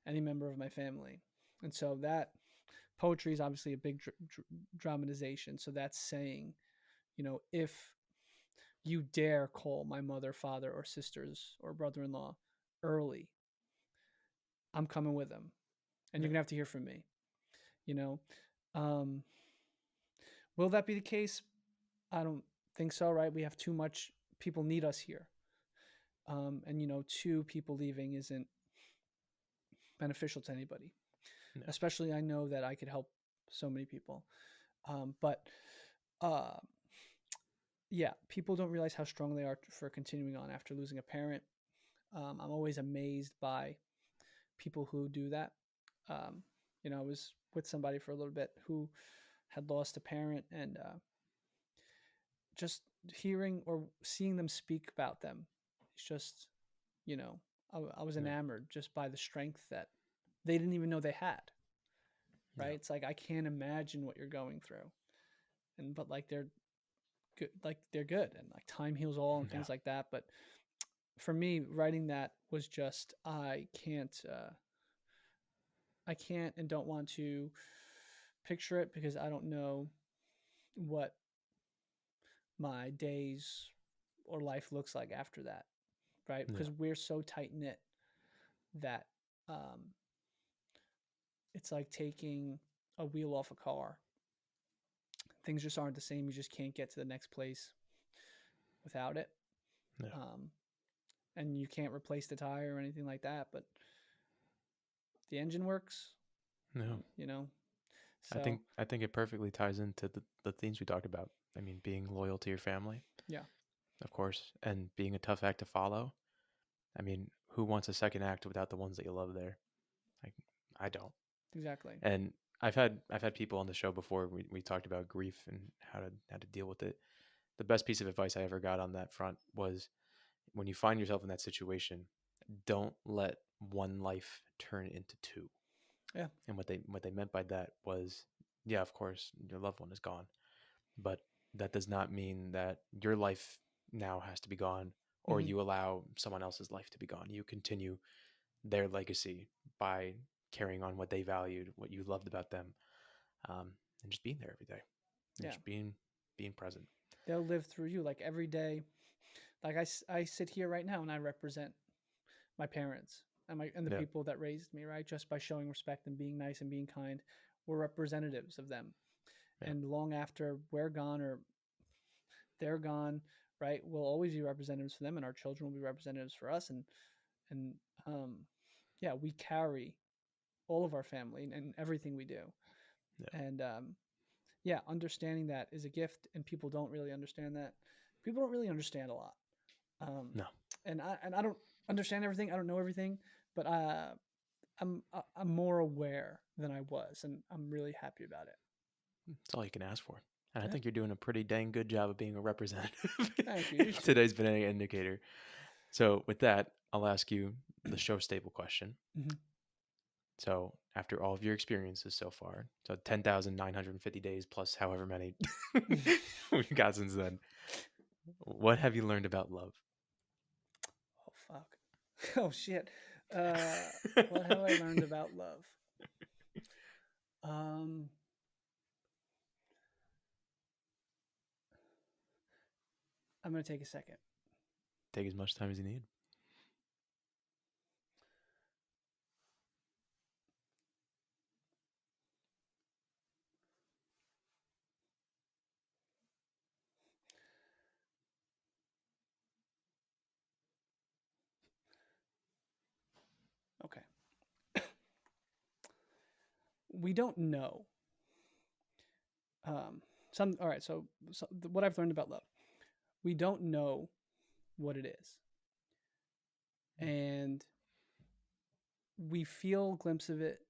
any member of my family. And so that poetry is obviously a big dramatization. So that's saying, if you dare call my mother, father, or sisters or brother in law early, I'm coming with them. And
Yeah.
you're going to have to hear from me. You know, um, will that be the case? I don't think so, right? We have too much, people need us here. And, two people leaving isn't beneficial to anybody.
No.
Especially, I know that I could help so many people. But uh, yeah, people don't realize how strong they are for continuing on after losing a parent. I'm always amazed by people who do that. Um, I was with somebody for a little bit who had lost a parent, and just hearing or seeing them speak about them, it's just, you know, I was
Yeah.
enamored just by the strength that they didn't even know they had. Right?
Yeah.
It's like I can't imagine what you're going through, but like they're good, and like time heals all and
Yeah.
things like that. But for me, writing that was just I can't and don't want to picture it because I don't know what my days or life looks like after that, right?
Yeah.
Because we're so tight knit that um, it's like taking a wheel off a car. Things just aren't the same. You just can't get to the next place without it.
Yeah.
Um, and you can't replace the tire or anything like that, but the engine works,
No.
you know?
I
So,
think I think it perfectly ties into the themes we talked about. I mean, being loyal to your family,
yeah,
of course, and being a tough act to follow. I mean, who wants a second act without the ones that you love there? Like, I don't.
exactly.
And I've had people on the show before. We talked about grief and how to deal with it. The best piece of advice I ever got on that front was when you find yourself in that situation, don't let one life turn into two.
Yeah.
And what they meant by that was, yeah, of course, your loved one is gone, but that does not mean that your life now has to be gone or
Hmm.
you allow someone else's life to be gone. You continue their legacy by carrying on what they valued, what you loved about them, and just being there every day and
Yeah.
just being present.
They'll live through you like every day. Like I sit here right now and I represent my parents and the
Yeah,
people that raised me, right? Just by showing respect and being nice and being kind, we're representatives of them.
yeah,
And long after we're gone or they're gone, right? We'll always be representatives for them, and our children will be representatives for us. And um, yeah, we carry all of our family and everything we do.
yeah.
And yeah, understanding that is a gift, and people don't really understand that. People don't really understand a lot. Um,
No,
and I don't understand everything. I don't know everything, but I'm more aware than I was, and I'm really happy about it.
it's all you can ask for. And I
Yeah,
think you're doing a pretty dang good job of being a representative.
thank you. You too.
Today's been an indicator. So, with that, I'll ask you the show staple question.
Hmm.
So, after all of your experiences so far, so 10,950 days plus however many we've got since then, what have you learned about love?
Oh fuck. Oh shit. Uh, what have I learned about love? Um, I'm gonna take a second.
Take as much time as you need.
Okay. We don't know. Some. All right. So what I've learned about love, we don't know what it is, and we feel a glimpse of it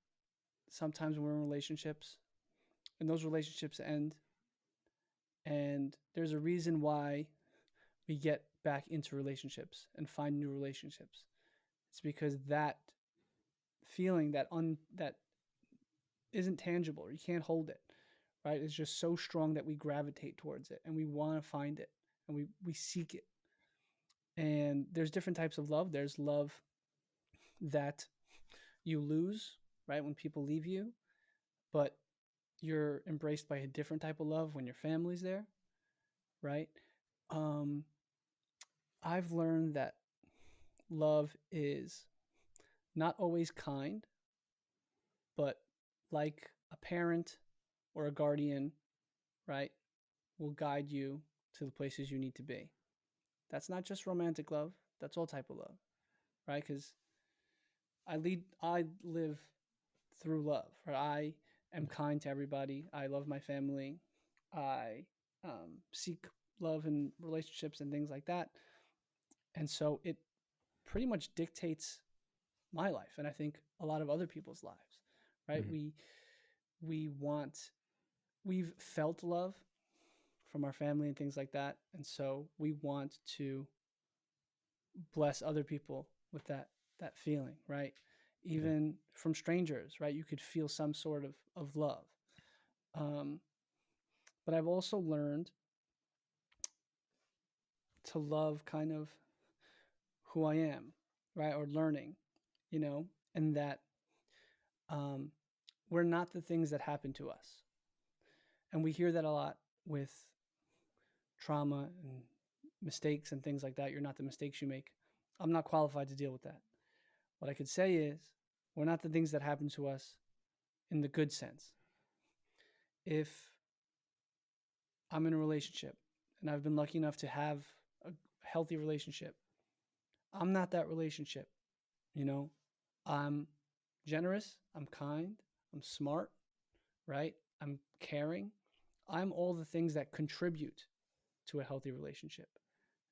sometimes when we're in relationships, and those relationships end, and there's a reason why we get back into relationships and find new relationships. It's because that feeling that isn't tangible, or you can't hold it, right? It's just so strong that we gravitate towards it and we want to find it and we seek it. And there's different types of love. There's love that you lose, right? When people leave you, but you're embraced by a different type of love when your family's there, right? Um, I've learned that love is not always kind, but like a parent or a guardian, right, will guide you to the places you need to be. That's not just romantic love. That's all type of love, right? Because I live through love. Right? I am kind to everybody. I love my family. I seek love in relationships and things like that. And so it pretty much dictates my life, and I think a lot of other people's lives. Right?
Mm-hmm.
We want we've felt love from our family and things like that, and so we want to bless other people with that feeling, right?
Yeah.
Even from strangers, right? You could feel some sort of love. Um, but I've also learned to love kind of who I am, right? Or learning, you know, and that um, we're not the things that happen to us. And we hear that a lot with trauma and mistakes and things like that. You're not the mistakes you make. I'm not qualified to deal with that. What I could say is, we're not the things that happen to us in the good sense. If I'm in a relationship and I've been lucky enough to have a healthy relationship, I'm not that relationship, you know? I'm generous, I'm kind, I'm smart, right? I'm caring. I'm all the things that contribute to a healthy relationship.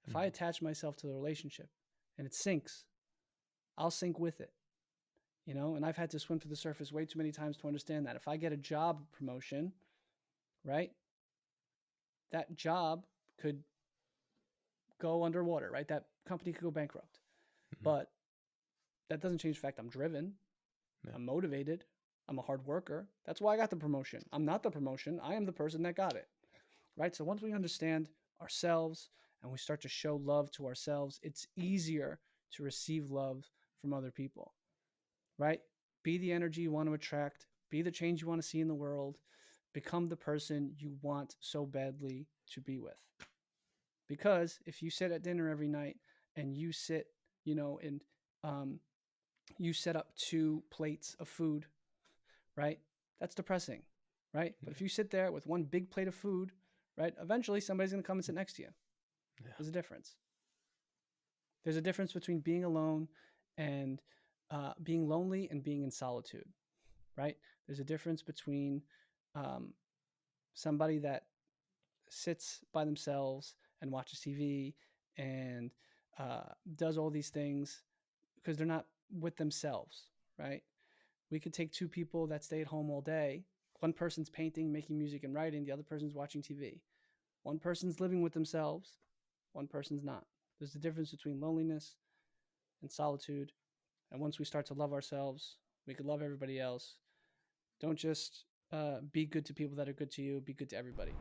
If I
Mm-hmm.
attach myself to the relationship and it sinks, I'll sink with it. And I've had to swim to the surface way too many times to understand that if I get a job promotion, right, that job could go underwater, right? That company could go bankrupt.
Mhm.
But that doesn't change the fact I'm driven,
Yeah.
I'm motivated, I'm a hard worker. That's why I got the promotion. I'm not the promotion, I am the person that got it, right? So once we understand ourselves and we start to show love to ourselves, it's easier to receive love from other people, right? Be the energy you want to attract, be the change you want to see in the world, become the person you want so badly to be with. Because if you sit at dinner every night and you sit, and um, you set up two plates of food, right? That's depressing, right? But
Yeah.
if you sit there with one big plate of food, right, eventually somebody's going to come and sit next to you.
Yeah.
There's a difference. There's a difference between being alone and being lonely and being in solitude, right? There's a difference between um, somebody that sits by themselves and watches TV and does all these things because they're not with themselves, right? We could take two people that stay at home all day. One person's painting, making music, and writing. The other person's watching TV. One person's living with themselves. One person's not. There's a difference between loneliness and solitude. And once we start to love ourselves, we can love everybody else. Don't just be good to people that are good to you. Be good to everybody.